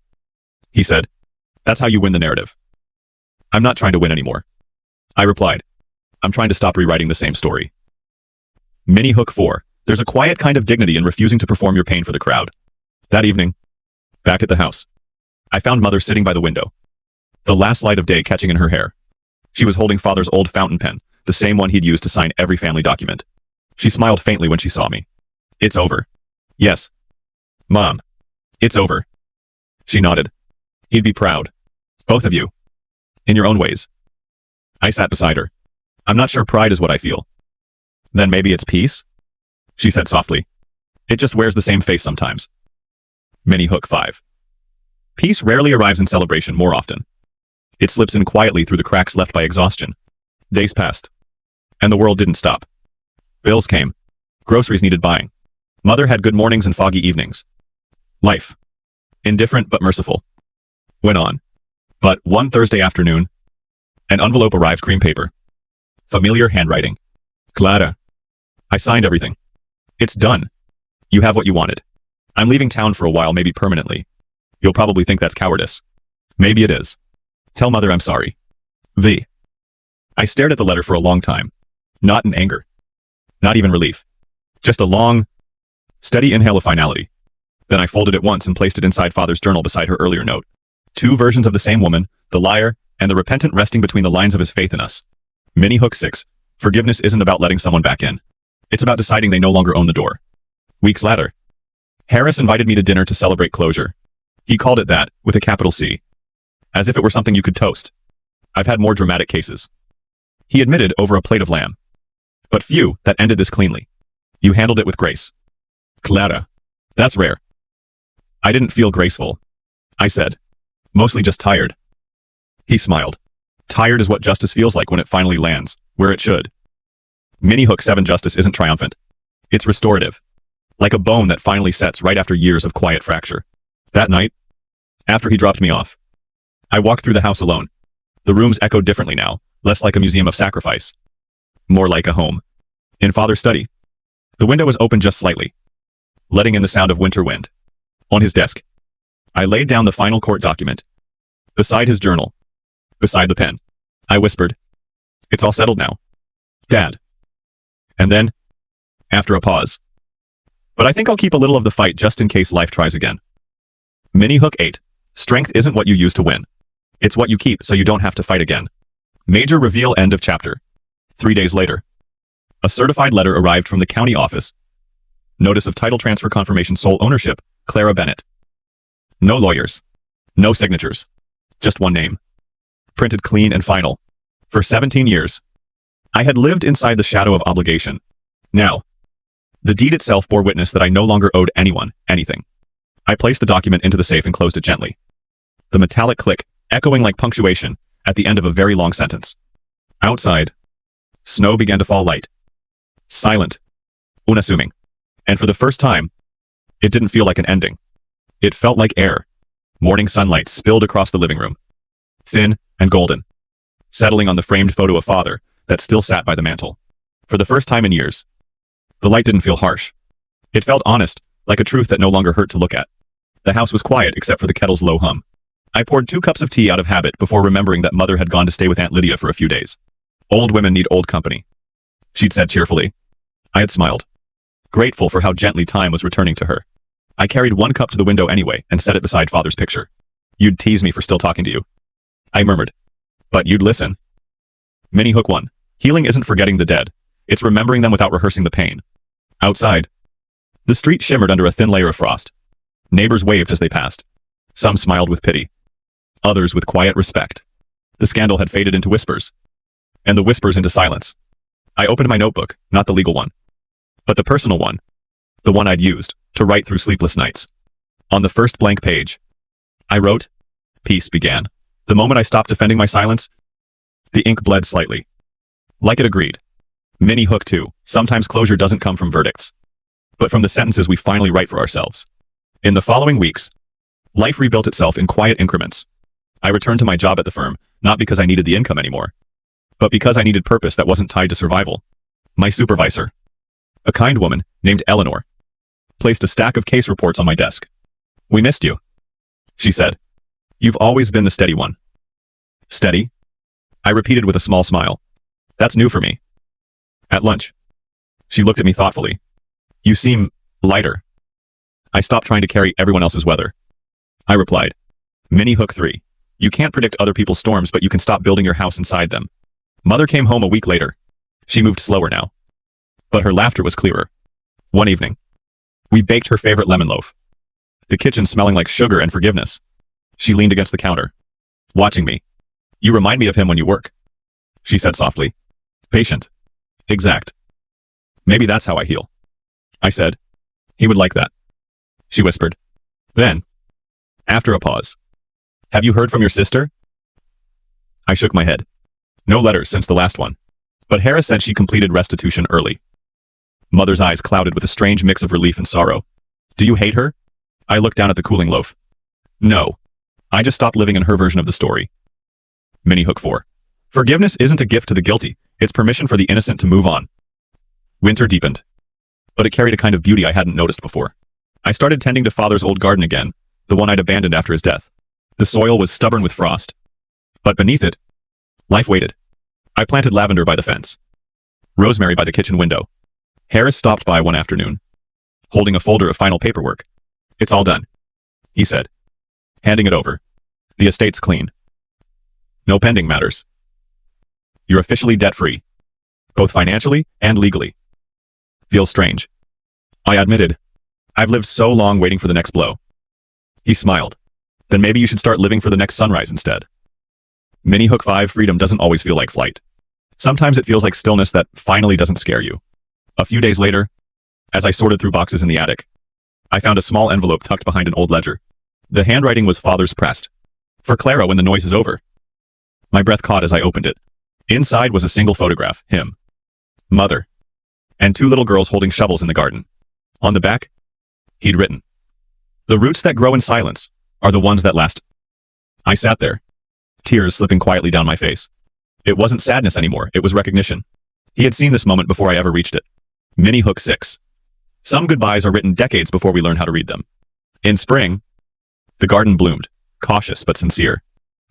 he said. "That's how you win the narrative." "I'm not trying to win anymore," I replied. "I'm trying to stop rewriting the same story." Mini Hook 4. There's a quiet kind of dignity in refusing to perform your pain for the crowd. That evening, back at the house, I found Mother sitting by the window, the last light of day catching in her hair. She was holding Father's old fountain pen, the same one he'd used to sign every family document. She smiled faintly when she saw me. "It's over." "Yes, Mom. It's over." She nodded. "He'd be proud. Both of you. In your own ways." I sat beside her. "I'm not sure pride is what I feel. Then maybe it's peace? She said softly. It just wears the same face sometimes. Mini hook 5. Peace rarely arrives in celebration more often. It slips in quietly through the cracks left by exhaustion. Days passed. And the world didn't stop. Bills came. Groceries needed buying. Mother had good mornings and foggy evenings. Life, indifferent but merciful, went on. But one Thursday afternoon, an envelope arrived, cream paper. Familiar handwriting. Clara. I signed everything. It's done. You have what you wanted. I'm leaving town for a while, maybe permanently. You'll probably think that's cowardice. Maybe it is. Tell Mother I'm sorry. V. I stared at the letter for a long time. Not in anger. Not even relief. Just a long, steady inhale of finality. Then I folded it once and placed it inside Father's journal beside her earlier note. 2 versions of the same woman, the liar, and the repentant, resting between the lines of his faith in us. Mini hook 6. Forgiveness isn't about letting someone back in. It's about deciding they no longer own the door. Weeks later, Harris invited me to dinner to celebrate closure. He called it that, with a capital C. As if it were something you could toast. I've had more dramatic cases. He admitted, over a plate of lamb. But few that ended this cleanly. You handled it with grace. Clara. That's rare. I didn't feel graceful, I said. Mostly just tired. He smiled. Tired is what justice feels like when it finally lands, where it should. Mini hook 7. Justice isn't triumphant. It's restorative. Like a bone that finally sets right after years of quiet fracture. That night, after he dropped me off, I walked through the house alone. The rooms echoed differently now, less like a museum of sacrifice. More like a home. In Father's study. The window was open just slightly, letting in the sound of winter wind. On his desk, I laid down the final court document. Beside his journal. Beside the pen. I whispered. It's all settled now, Dad. And then, after a pause. But I think I'll keep a little of the fight just in case life tries again. Mini hook 8. Strength isn't what you use to win. It's what you keep so you don't have to fight again. Major reveal, end of chapter. 3 days later. A certified letter arrived from the county office. Notice of title transfer confirmation, sole ownership, Clara Bennett. No lawyers. No signatures. Just one name. Printed clean and final. For 17 years. I had lived inside the shadow of obligation. Now, the deed itself bore witness that I no longer owed anyone anything. I placed the document into the safe and closed it gently. The metallic click, echoing like punctuation, at the end of a very long sentence. Outside, snow began to fall light. Silent. Unassuming. And for the first time, it didn't feel like an ending. It felt like air. Morning sunlight spilled across the living room. Thin and golden. Settling on the framed photo of Father that still sat by the mantel. For the first time in years, the light didn't feel harsh. It felt honest, like a truth that no longer hurt to look at. The house was quiet except for the kettle's low hum. I poured 2 cups of tea out of habit before remembering that Mother had gone to stay with Aunt Lydia for a few days. Old women need old company, she'd said cheerfully. I had smiled, grateful for how gently time was returning to her. I carried 1 cup to the window anyway and set it beside Father's picture. You'd tease me for still talking to you, I murmured. But you'd listen. Mini hook 1. Healing isn't forgetting the dead. It's remembering them without rehearsing the pain. Outside, the street shimmered under a thin layer of frost. Neighbors waved as they passed. Some smiled with pity. Others with quiet respect. The scandal had faded into whispers. And the whispers into silence. I opened my notebook, not the legal one, but the personal one. The one I'd used to write through sleepless nights. On the first blank page, I wrote, peace began. The moment I stopped defending my silence, the ink bled slightly. Like it agreed. Mini hook 2. Sometimes closure doesn't come from verdicts, but from the sentences we finally write for ourselves. In the following weeks, life rebuilt itself in quiet increments. I returned to my job at the firm, not because I needed the income anymore, but because I needed purpose that wasn't tied to survival. My supervisor, a kind woman named Eleanor, placed a stack of case reports on my desk. We missed you, she said. You've always been the steady one. Steady? I repeated with a small smile. That's new for me. At lunch, she looked at me thoughtfully. You seem lighter. I stopped trying to carry everyone else's weather. I replied. Mini hook 3. You can't predict other people's storms, but you can stop building your house inside them. Mother came home a week later. She moved slower now, but her laughter was clearer. One evening, we baked her favorite lemon loaf. The kitchen smelling like sugar and forgiveness. She leaned against the counter, watching me. You remind me of him when you work, she said softly. Patient. Exact. Maybe that's how I heal. I said. He would like that. She whispered. Then, after a pause, have you heard from your sister? I shook my head. No letters since the last one. But Harris said she completed restitution early. Mother's eyes clouded with a strange mix of relief and sorrow. Do you hate her? I looked down at the cooling loaf. No. I just stopped living in her version of the story. Mini Hook 4. Forgiveness isn't a gift to the guilty, it's permission for the innocent to move on. Winter deepened. But it carried a kind of beauty I hadn't noticed before. I started tending to Father's old garden again, the one I'd abandoned after his death. The soil was stubborn with frost. But beneath it, life waited. I planted lavender by the fence. Rosemary by the kitchen window. Harris stopped by one afternoon, holding a folder of final paperwork. It's all done, he said, handing it over. The estate's clean. No pending matters. You're officially debt-free, both financially and legally. Feels strange. I admitted. I've lived so long waiting for the next blow. He smiled. Then maybe you should start living for the next sunrise instead. Mini Hook 5 freedom doesn't always feel like flight. Sometimes it feels like stillness that finally doesn't scare you. A few days later, as I sorted through boxes in the attic, I found a small envelope tucked behind an old ledger. The handwriting was Father's pressed. For Clara when the noise is over. My breath caught as I opened it. Inside was a single photograph, him, Mother, and two little girls holding shovels in the garden. On the back, he'd written, "The roots that grow in silence are the ones that last." I sat there, tears slipping quietly down my face. It wasn't sadness anymore, it was recognition. He had seen this moment before I ever reached it. Mini Hook 6. Some goodbyes are written decades before we learn how to read them. In spring, the garden bloomed, cautious but sincere.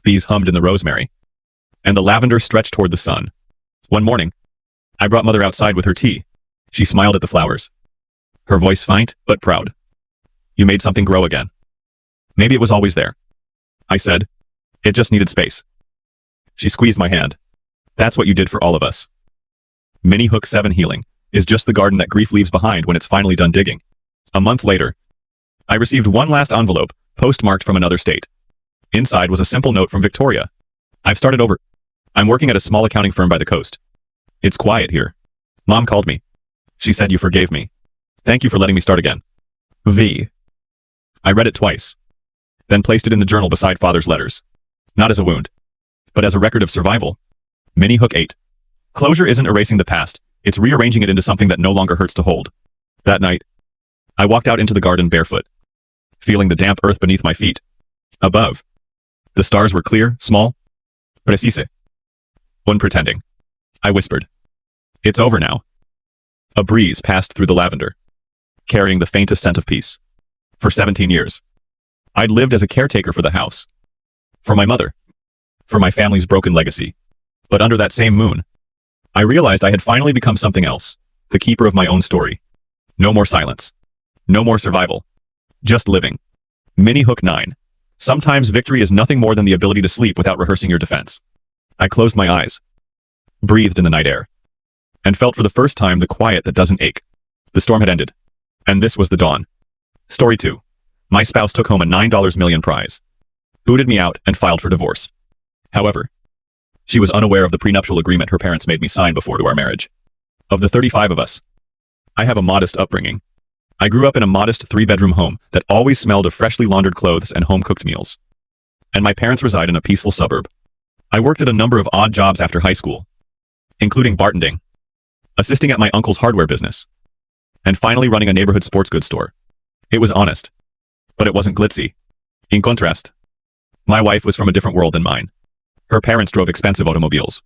Bees hummed in the rosemary, and the lavender stretched toward the sun. One morning, I brought Mother outside with her tea. She smiled at the flowers, her voice faint but proud. You made something grow again. Maybe it was always there, I said. It just needed space. She squeezed my hand. That's what you did for all of us. Mini Hook 7 healing is just the garden that grief leaves behind when it's finally done digging. A month later, I received one last envelope, postmarked from another state. Inside was a simple note from Victoria. I've started over. I'm working at a small accounting firm by the coast. It's quiet here. Mom called me. She said you forgave me. Thank you for letting me start again. V. I read it twice, then placed it in the journal beside Father's letters. Not as a wound, but as a record of survival. Mini Hook 8. Closure isn't erasing the past, it's rearranging it into something that no longer hurts to hold. That night, I walked out into the garden barefoot, feeling the damp earth beneath my feet. Above, the stars were clear, small, precise. Unpretending. I whispered. It's over now. A breeze passed through the lavender, carrying the faintest scent of peace. For 17 years, I'd lived as a caretaker for the house. For my mother. For my family's broken legacy. But under that same moon, I realized I had finally become something else, the keeper of my own story. No more silence. No more survival. Just living. Mini Hook 9. Sometimes victory is nothing more than the ability to sleep without rehearsing your defense. I closed my eyes, breathed in the night air, and felt for the first time the quiet that doesn't ache. The storm had ended, and this was the dawn. Story 2. My spouse took home a $9 million prize, booted me out, and filed for divorce. However, she was unaware of the prenuptial agreement her parents made me sign before to our marriage. Of the 35 of us, I have a modest upbringing. I grew up in a modest 3-bedroom home that always smelled of freshly laundered clothes and home-cooked meals. And my parents reside in a peaceful suburb. I worked at a number of odd jobs after high school, including bartending, assisting at my uncle's hardware business, and finally running a neighborhood sports goods store. It was honest, but it wasn't glitzy. In contrast, my wife was from a different world than mine. Her parents drove expensive automobiles,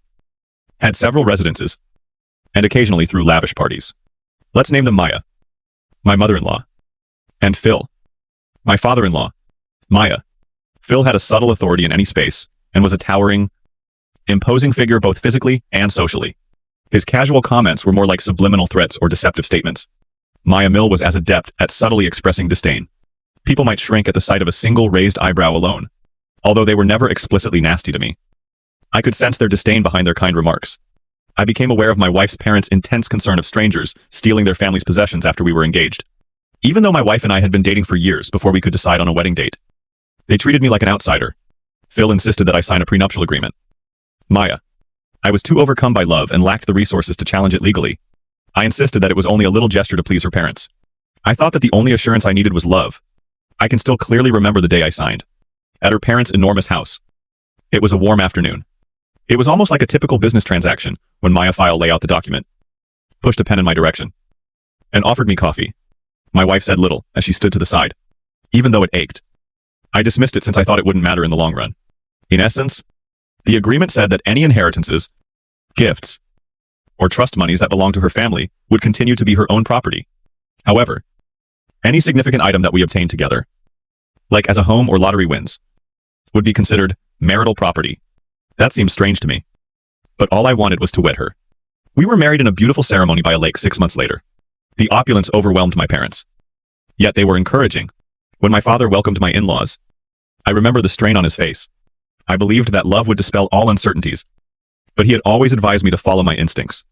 had several residences, and occasionally threw lavish parties. Let's name them Maya, my mother-in-law, and Phil, my father-in-law. Maya. Phil had a subtle authority in any space and was a towering, imposing figure both physically and socially. His casual comments were more like subliminal threats or deceptive statements. Maya Mill was as adept at subtly expressing disdain. People might shrink at the sight of a single raised eyebrow alone, although they were never explicitly nasty to me. I could sense their disdain behind their kind remarks. I became aware of my wife's parents' intense concern of strangers stealing their family's possessions after we were engaged. Even though my wife and I had been dating for years before we could decide on a wedding date, they treated me like an outsider. Phil insisted that I sign a prenuptial agreement. Maya. I was too overcome by love and lacked the resources to challenge it legally. I insisted that it was only a little gesture to please her parents. I thought that the only assurance I needed was love. I can still clearly remember the day I signed. At her parents' enormous house. It was a warm afternoon. It was almost like a typical business transaction when Maya File lay out the document, pushed a pen in my direction, and offered me coffee. My wife said little as she stood to the side, even though it ached. I dismissed it since I thought it wouldn't matter in the long run. In essence, the agreement said that any inheritances, gifts, or trust monies that belonged to her family would continue to be her own property. However, any significant item that we obtained together, like as a home or lottery wins, would be considered marital property. That seemed strange to me. But all I wanted was to wed her. We were married in a beautiful ceremony by a lake 6 months later. The opulence overwhelmed my parents. Yet they were encouraging. When my father welcomed my in-laws, I remember the strain on his face. I believed that love would dispel all uncertainties, but he had always advised me to follow my instincts.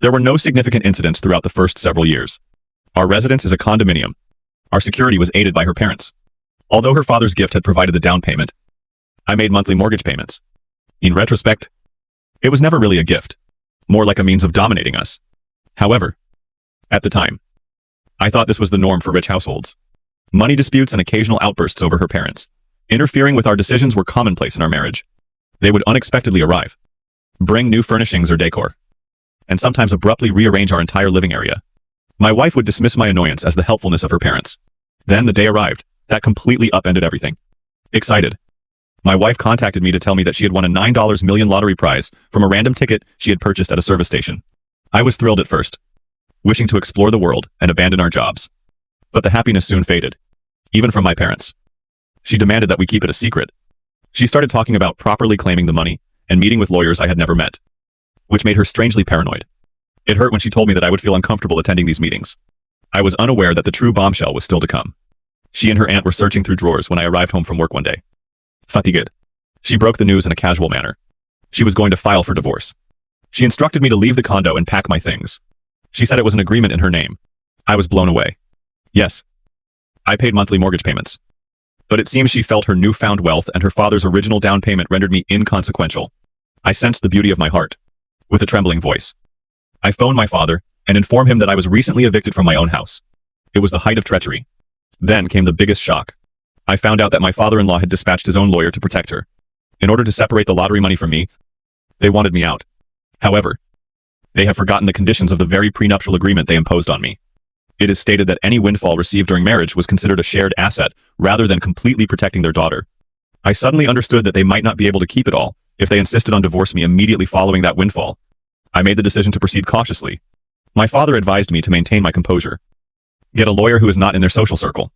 There were no significant incidents throughout the first several years. Our residence is a condominium. Our security was aided by her parents. Although her father's gift had provided the down payment, I made monthly mortgage payments. In retrospect, it was never really a gift, more like a means of dominating us. However, at the time, I thought this was the norm for rich households. Money disputes and occasional outbursts over her parents, interfering with our decisions, were commonplace in our marriage. They would unexpectedly arrive, bring new furnishings or decor, and sometimes abruptly rearrange our entire living area. My wife would dismiss my annoyance as the helpfulness of her parents. Then the day arrived that completely upended everything. Excited, my wife contacted me to tell me that she had won a $9 million lottery prize from a random ticket she had purchased at a service station. I was thrilled at first, wishing to explore the world and abandon our jobs. But the happiness soon faded, even from my parents. She demanded that we keep it a secret. She started talking about properly claiming the money and meeting with lawyers I had never met, which made her strangely paranoid. It hurt when she told me that I would feel uncomfortable attending these meetings. I was unaware that the true bombshell was still to come. She and her aunt were searching through drawers when I arrived home from work one day. Fatigued, she broke the news in a casual manner. She was going to file for divorce. She instructed me to leave the condo and pack my things. She said it was an agreement in her name. I was blown away. Yes, I paid monthly mortgage payments. But it seems she felt her newfound wealth and her father's original down payment rendered me inconsequential. I sensed the beauty of my heart. With a trembling voice, I phoned my father and informed him that I was recently evicted from my own house. It was the height of treachery. Then came the biggest shock. I found out that my father-in-law had dispatched his own lawyer to protect her. In order to separate the lottery money from me, they wanted me out. However, they have forgotten the conditions of the very prenuptial agreement they imposed on me. It is stated that any windfall received during marriage was considered a shared asset rather than completely protecting their daughter. I suddenly understood that they might not be able to keep it all if they insisted on divorcing me immediately following that windfall. I made the decision to proceed cautiously. My father advised me to maintain my composure, get a lawyer who is not in their social circle,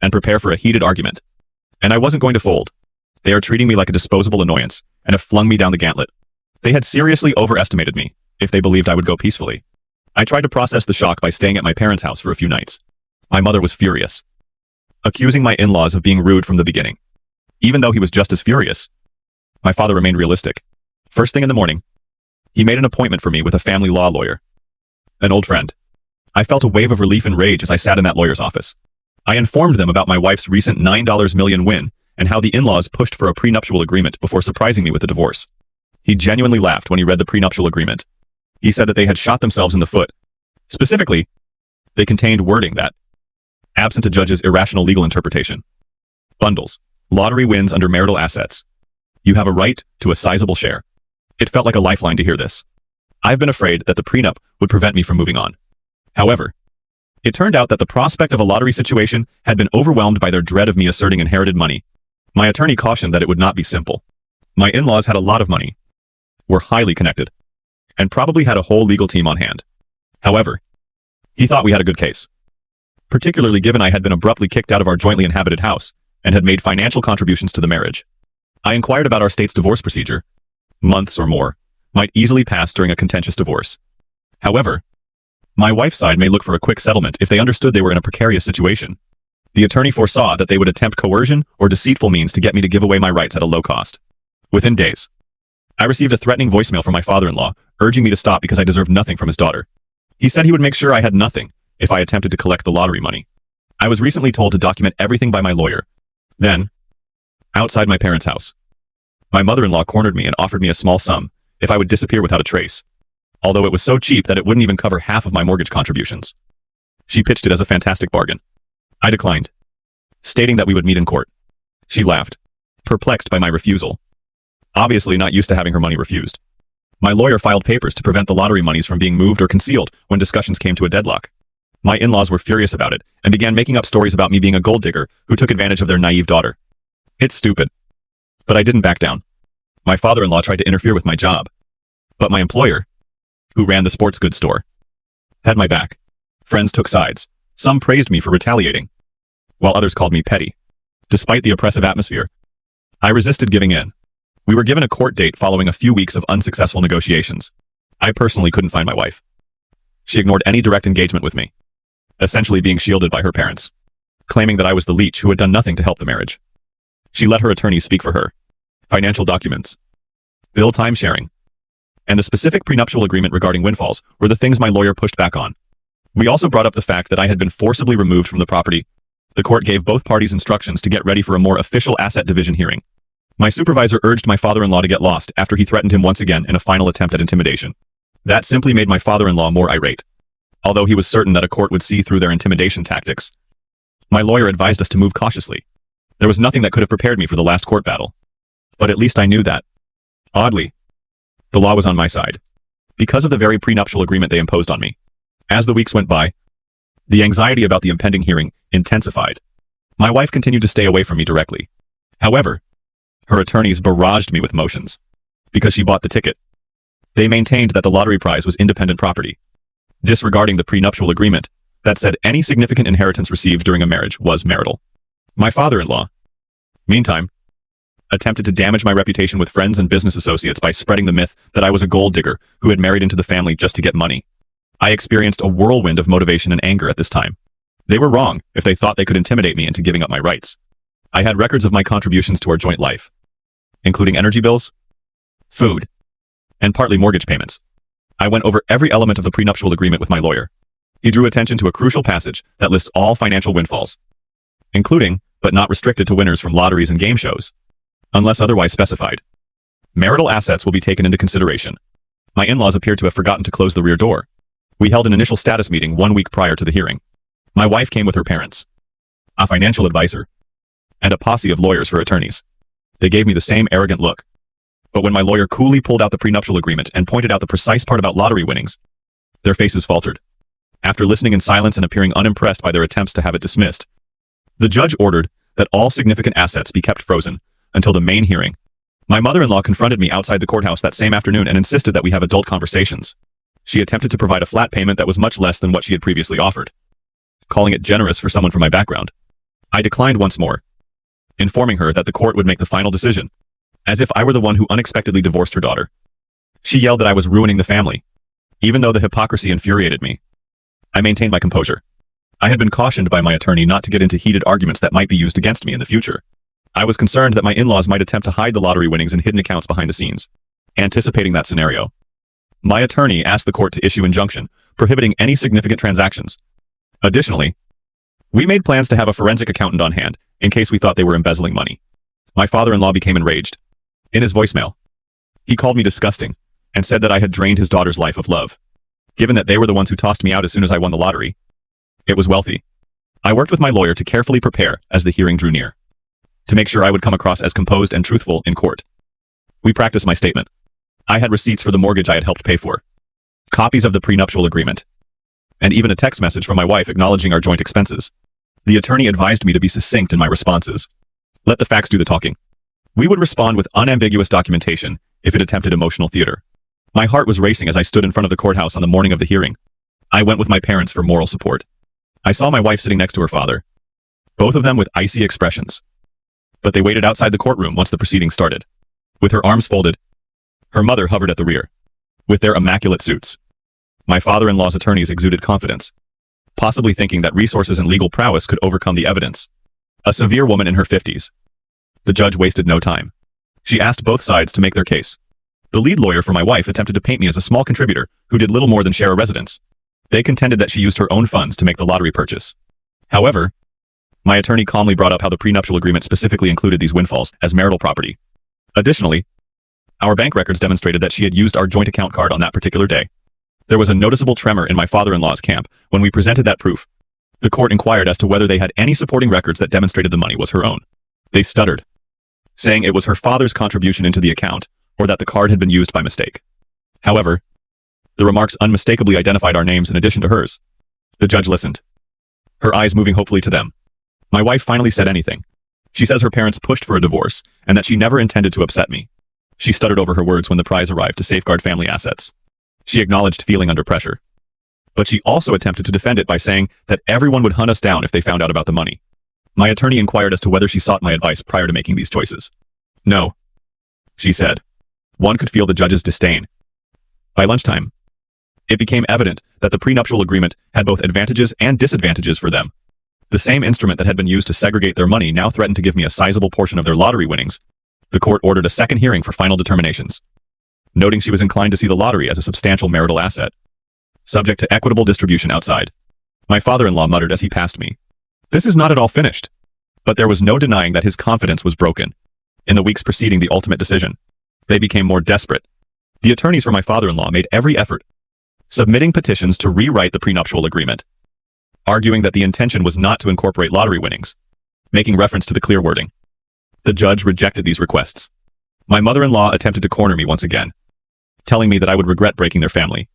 and prepare for a heated argument. And I wasn't going to fold. They are treating me like a disposable annoyance and have flung me down the gauntlet. They had seriously overestimated me if they believed I would go peacefully. I tried to process the shock by staying at my parents' house for a few nights. My mother was furious, accusing my in-laws of being rude from the beginning. Even though he was just as furious, my father remained realistic. First thing in the morning, he made an appointment for me with a family law lawyer, an old friend. I felt a wave of relief and rage as I sat in that lawyer's office. I informed them about my wife's recent $9 million win and how the in-laws pushed for a prenuptial agreement before surprising me with a divorce. He genuinely laughed when he read the prenuptial agreement. He said that they had shot themselves in the foot. Specifically, they contained wording that, absent a judge's irrational legal interpretation, bundles lottery wins under marital assets. You have a right to a sizable share. It felt like a lifeline to hear this. I've been afraid that the prenup would prevent me from moving on. However, it turned out that the prospect of a lottery situation had been overwhelmed by their dread of me asserting inherited money. My attorney cautioned that it would not be simple. My in-laws had a lot of money, were highly connected, and probably had a whole legal team on hand. However, he thought we had a good case, particularly given I had been abruptly kicked out of our jointly inhabited house and had made financial contributions to the marriage. I inquired about our state's divorce procedure. Months or more might easily pass during a contentious divorce. However, my wife's side may look for a quick settlement if they understood they were in a precarious situation. The attorney foresaw that they would attempt coercion or deceitful means to get me to give away my rights at a low cost. Within days, I received a threatening voicemail from my father-in-law, urging me to stop because I deserved nothing from his daughter. He said he would make sure I had nothing if I attempted to collect the lottery money. I was recently told to document everything by my lawyer. Then, outside my parents' house, my mother-in-law cornered me and offered me a small sum if I would disappear without a trace. although it was so cheap that it wouldn't even cover half of my mortgage contributions. She pitched it as a fantastic bargain. I declined, stating that we would meet in court. She laughed, perplexed by my refusal, obviously not used to having her money refused. My lawyer filed papers to prevent the lottery monies from being moved or concealed when discussions came to a deadlock. My in-laws were furious about it and began making up stories about me being a gold digger who took advantage of their naive daughter. It's stupid. But I didn't back down. My father-in-law tried to interfere with my job. But my employer, who ran the sports goods store, had my back. Friends took sides. Some praised me for retaliating, while others called me petty. Despite the oppressive atmosphere, I resisted giving in. We were given a court date following a few weeks of unsuccessful negotiations. I personally couldn't find my wife. She ignored any direct engagement with me, essentially being shielded by her parents, claiming that I was the leech who had done nothing to help the marriage. She let her attorneys speak for her. Financial documents, bill time sharing, and the specific prenuptial agreement regarding windfalls were the things my lawyer pushed back on. We also brought up the fact that I had been forcibly removed from the property. The court gave both parties instructions to get ready for a more official asset division hearing. My supervisor urged my father-in-law to get lost after he threatened him once again in a final attempt at intimidation. That simply made my father-in-law more irate. Although he was certain that a court would see through their intimidation tactics, my lawyer advised us to move cautiously. There was nothing that could have prepared me for the last court battle. But at least I knew that, oddly, the law was on my side, because of the very prenuptial agreement they imposed on me. As the weeks went by, the anxiety about the impending hearing intensified. My wife continued to stay away from me directly. However, her attorneys barraged me with motions, because she bought the ticket. They maintained that the lottery prize was independent property, disregarding the prenuptial agreement that said any significant inheritance received during a marriage was marital. My father-in-law, meantime, attempted to damage my reputation with friends and business associates by spreading the myth that I was a gold digger who had married into the family just to get money. I experienced a whirlwind of motivation and anger at this time. They were wrong if they thought they could intimidate me into giving up my rights. I had records of my contributions to our joint life, including energy bills, food, and partly mortgage payments. I went over every element of the prenuptial agreement with my lawyer. He drew attention to a crucial passage that lists all financial windfalls, including, but not restricted to winners from lotteries and game shows, unless otherwise specified. Marital assets will be taken into consideration. My in-laws appeared to have forgotten to close the rear door. We held an initial status meeting 1 week prior to the hearing. My wife came with her parents, a financial advisor, and a posse of lawyers for attorneys. They gave me the same arrogant look. But when my lawyer coolly pulled out the prenuptial agreement and pointed out the precise part about lottery winnings, their faces faltered. After listening in silence and appearing unimpressed by their attempts to have it dismissed, the judge ordered that all significant assets be kept frozen until the main hearing. My mother-in-law confronted me outside the courthouse that same afternoon and insisted that we have adult conversations. She attempted to provide a flat payment that was much less than what she had previously offered, calling it generous for someone from my background. I declined once more, informing her that the court would make the final decision, as if I were the one who unexpectedly divorced her daughter. She yelled that I was ruining the family, even though the hypocrisy infuriated me. I maintained my composure. I had been cautioned by my attorney not to get into heated arguments that might be used against me in the future. I was concerned that my in-laws might attempt to hide the lottery winnings in hidden accounts behind the scenes. Anticipating that scenario, my attorney asked the court to issue injunction prohibiting any significant transactions. Additionally, we made plans to have a forensic accountant on hand in case we thought they were embezzling money. My father-in-law became enraged. In his voicemail, he called me disgusting and said that I had drained his daughter's life of love. Given that they were the ones who tossed me out as soon as I won the lottery, it was wealthy. I worked with my lawyer to carefully prepare as the hearing drew near, to make sure I would come across as composed and truthful in court. We practiced my statement. I had receipts for the mortgage I had helped pay for, copies of the prenuptial agreement, and even a text message from my wife acknowledging our joint expenses. The attorney advised me to be succinct in my responses. Let the facts do the talking. We would respond with unambiguous documentation if it attempted emotional theater. My heart was racing as I stood in front of the courthouse on the morning of the hearing. I went with my parents for moral support. I saw my wife sitting next to her father, both of them with icy expressions. But they waited outside the courtroom once the proceedings started. With her arms folded, her mother hovered at the rear, with their immaculate suits. My father-in-law's attorneys exuded confidence, possibly thinking that resources and legal prowess could overcome the evidence. A severe woman in her 50s. The judge wasted no time. She asked both sides to make their case. The lead lawyer for my wife attempted to paint me as a small contributor who did little more than share a residence. They contended that she used her own funds to make the lottery purchase. However, my attorney calmly brought up how the prenuptial agreement specifically included these windfalls as marital property. Additionally, our bank records demonstrated that she had used our joint account card on that particular day. There was a noticeable tremor in my father-in-law's camp when we presented that proof. The court inquired as to whether they had any supporting records that demonstrated the money was her own. They stuttered, saying it was her father's contribution into the account, or that the card had been used by mistake. However, the remarks unmistakably identified our names in addition to hers. The judge listened, her eyes moving hopefully to them. My wife finally said anything. She says her parents pushed for a divorce, and that she never intended to upset me. She stuttered over her words when the prize arrived to safeguard family assets. She acknowledged feeling under pressure. But she also attempted to defend it by saying that everyone would hunt us down if they found out about the money. My attorney inquired as to whether she sought my advice prior to making these choices. No, she said. One could feel the judge's disdain. By lunchtime, it became evident that the prenuptial agreement had both advantages and disadvantages for them. The same instrument that had been used to segregate their money now threatened to give me a sizable portion of their lottery winnings. The court ordered a second hearing for final determinations, noting she was inclined to see the lottery as a substantial marital asset, subject to equitable distribution outside. My father-in-law muttered as he passed me, "This is not at all finished." But there was no denying that his confidence was broken. In the weeks preceding the ultimate decision, they became more desperate. The attorneys for my father-in-law made every effort, submitting petitions to rewrite the prenuptial agreement, arguing that the intention was not to incorporate lottery winnings, making reference to the clear wording. The judge rejected these requests. My mother-in-law attempted to corner me once again, telling me that I would regret breaking their family.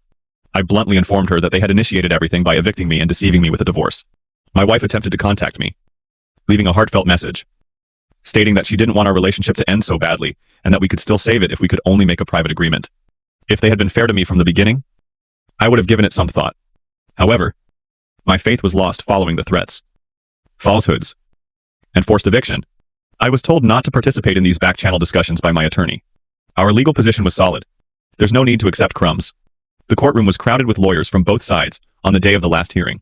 I bluntly informed her that they had initiated everything by evicting me and deceiving me with a divorce. My wife attempted to contact me, leaving a heartfelt message, stating that she didn't want our relationship to end so badly, and that we could still save it if we could only make a private agreement. If they had been fair to me from the beginning, I would have given it some thought. However, my faith was lost following the threats, falsehoods, and forced eviction. I was told not to participate in these back-channel discussions by my attorney. Our legal position was solid. There's no need to accept crumbs. The courtroom was crowded with lawyers from both sides on the day of the last hearing.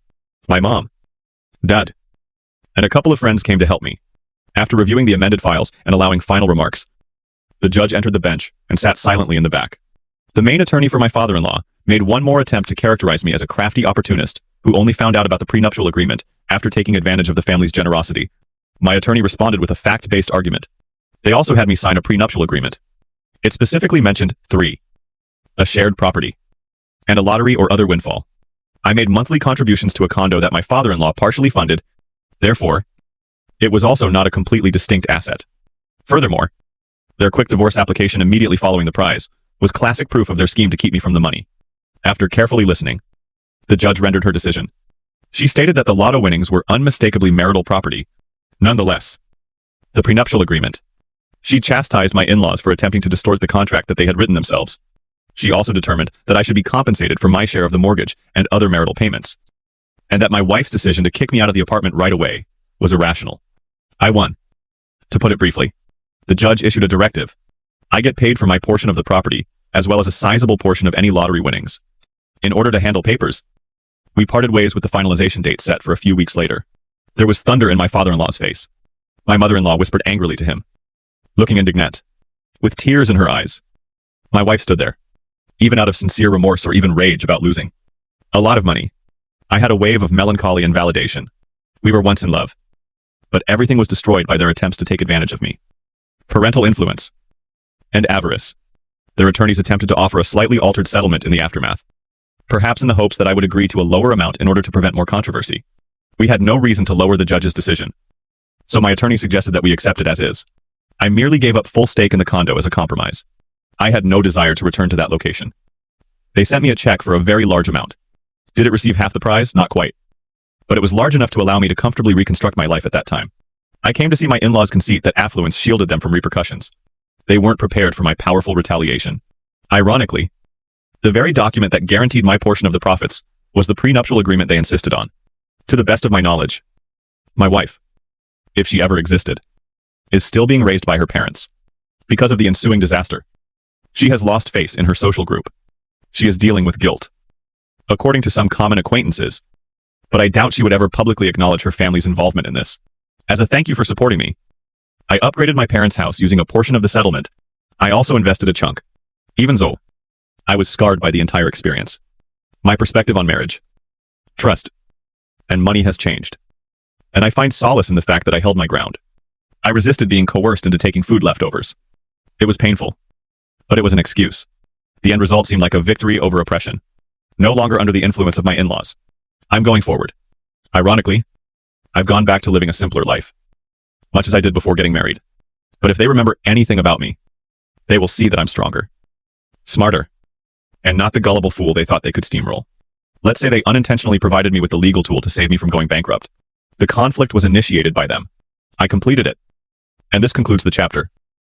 My mom, dad, and a couple of friends came to help me. After reviewing the amended files and allowing final remarks, the judge entered the bench and sat silently in the back. The main attorney for my father-in-law made one more attempt to characterize me as a crafty opportunist who only found out about the prenuptial agreement after taking advantage of the family's generosity. My attorney responded with a fact-based argument. They also had me sign a prenuptial agreement. It specifically mentioned 3. A shared property, and a lottery or other windfall. I made monthly contributions to a condo that my father-in-law partially funded. Therefore, it was also not a completely distinct asset. Furthermore, their quick divorce application immediately following the prize was classic proof of their scheme to keep me from the money. After carefully listening, the judge rendered her decision. She stated that the lotto winnings were unmistakably marital property. Nonetheless, the prenuptial agreement. She chastised my in-laws for attempting to distort the contract that they had written themselves. She also determined that I should be compensated for my share of the mortgage and other marital payments, and that my wife's decision to kick me out of the apartment right away was irrational. I won. To put it briefly, the judge issued a directive. I get paid for my portion of the property, as well as a sizable portion of any lottery winnings. In order to handle papers, we parted ways with the finalization date set for a few weeks later. There was thunder in my father-in-law's face. My mother-in-law whispered angrily to him, looking indignant, with tears in her eyes. My wife stood there, even out of sincere remorse or even rage about losing a lot of money. I had a wave of melancholy and validation. We were once in love, but everything was destroyed by their attempts to take advantage of me. Parental influence and avarice. Their attorneys attempted to offer a slightly altered settlement in the aftermath, perhaps in the hopes that I would agree to a lower amount in order to prevent more controversy. We had no reason to lower the judge's decision, so my attorney suggested that we accept it as is. I merely gave up full stake in the condo as a compromise. I had no desire to return to that location. They sent me a check for a very large amount. Did it receive half the prize? Not quite. But it was large enough to allow me to comfortably reconstruct my life at that time. I came to see my in-laws conceit that affluence shielded them from repercussions. They weren't prepared for my powerful retaliation. Ironically, the very document that guaranteed my portion of the profits was the prenuptial agreement they insisted on. To the best of my knowledge, my wife, if she ever existed, is still being raised by her parents. Because of the ensuing disaster, she has lost face in her social group. She is dealing with guilt, according to some common acquaintances, but I doubt she would ever publicly acknowledge her family's involvement in this. As a thank you for supporting me, I upgraded my parents' house using a portion of the settlement. I also invested a chunk. Even so, I was scarred by the entire experience. My perspective on marriage, trust, and money has changed. And I find solace in the fact that I held my ground. I resisted being coerced into taking food leftovers. It was painful, but it was an excuse. The end result seemed like a victory over oppression. No longer under the influence of my in-laws. I'm going forward. Ironically, I've gone back to living a simpler life, much as I did before getting married. But if they remember anything about me, they will see that I'm stronger, smarter, and not the gullible fool they thought they could steamroll. Let's say they unintentionally provided me with the legal tool to save me from going bankrupt. The conflict was initiated by them. I completed it. And this concludes the chapter.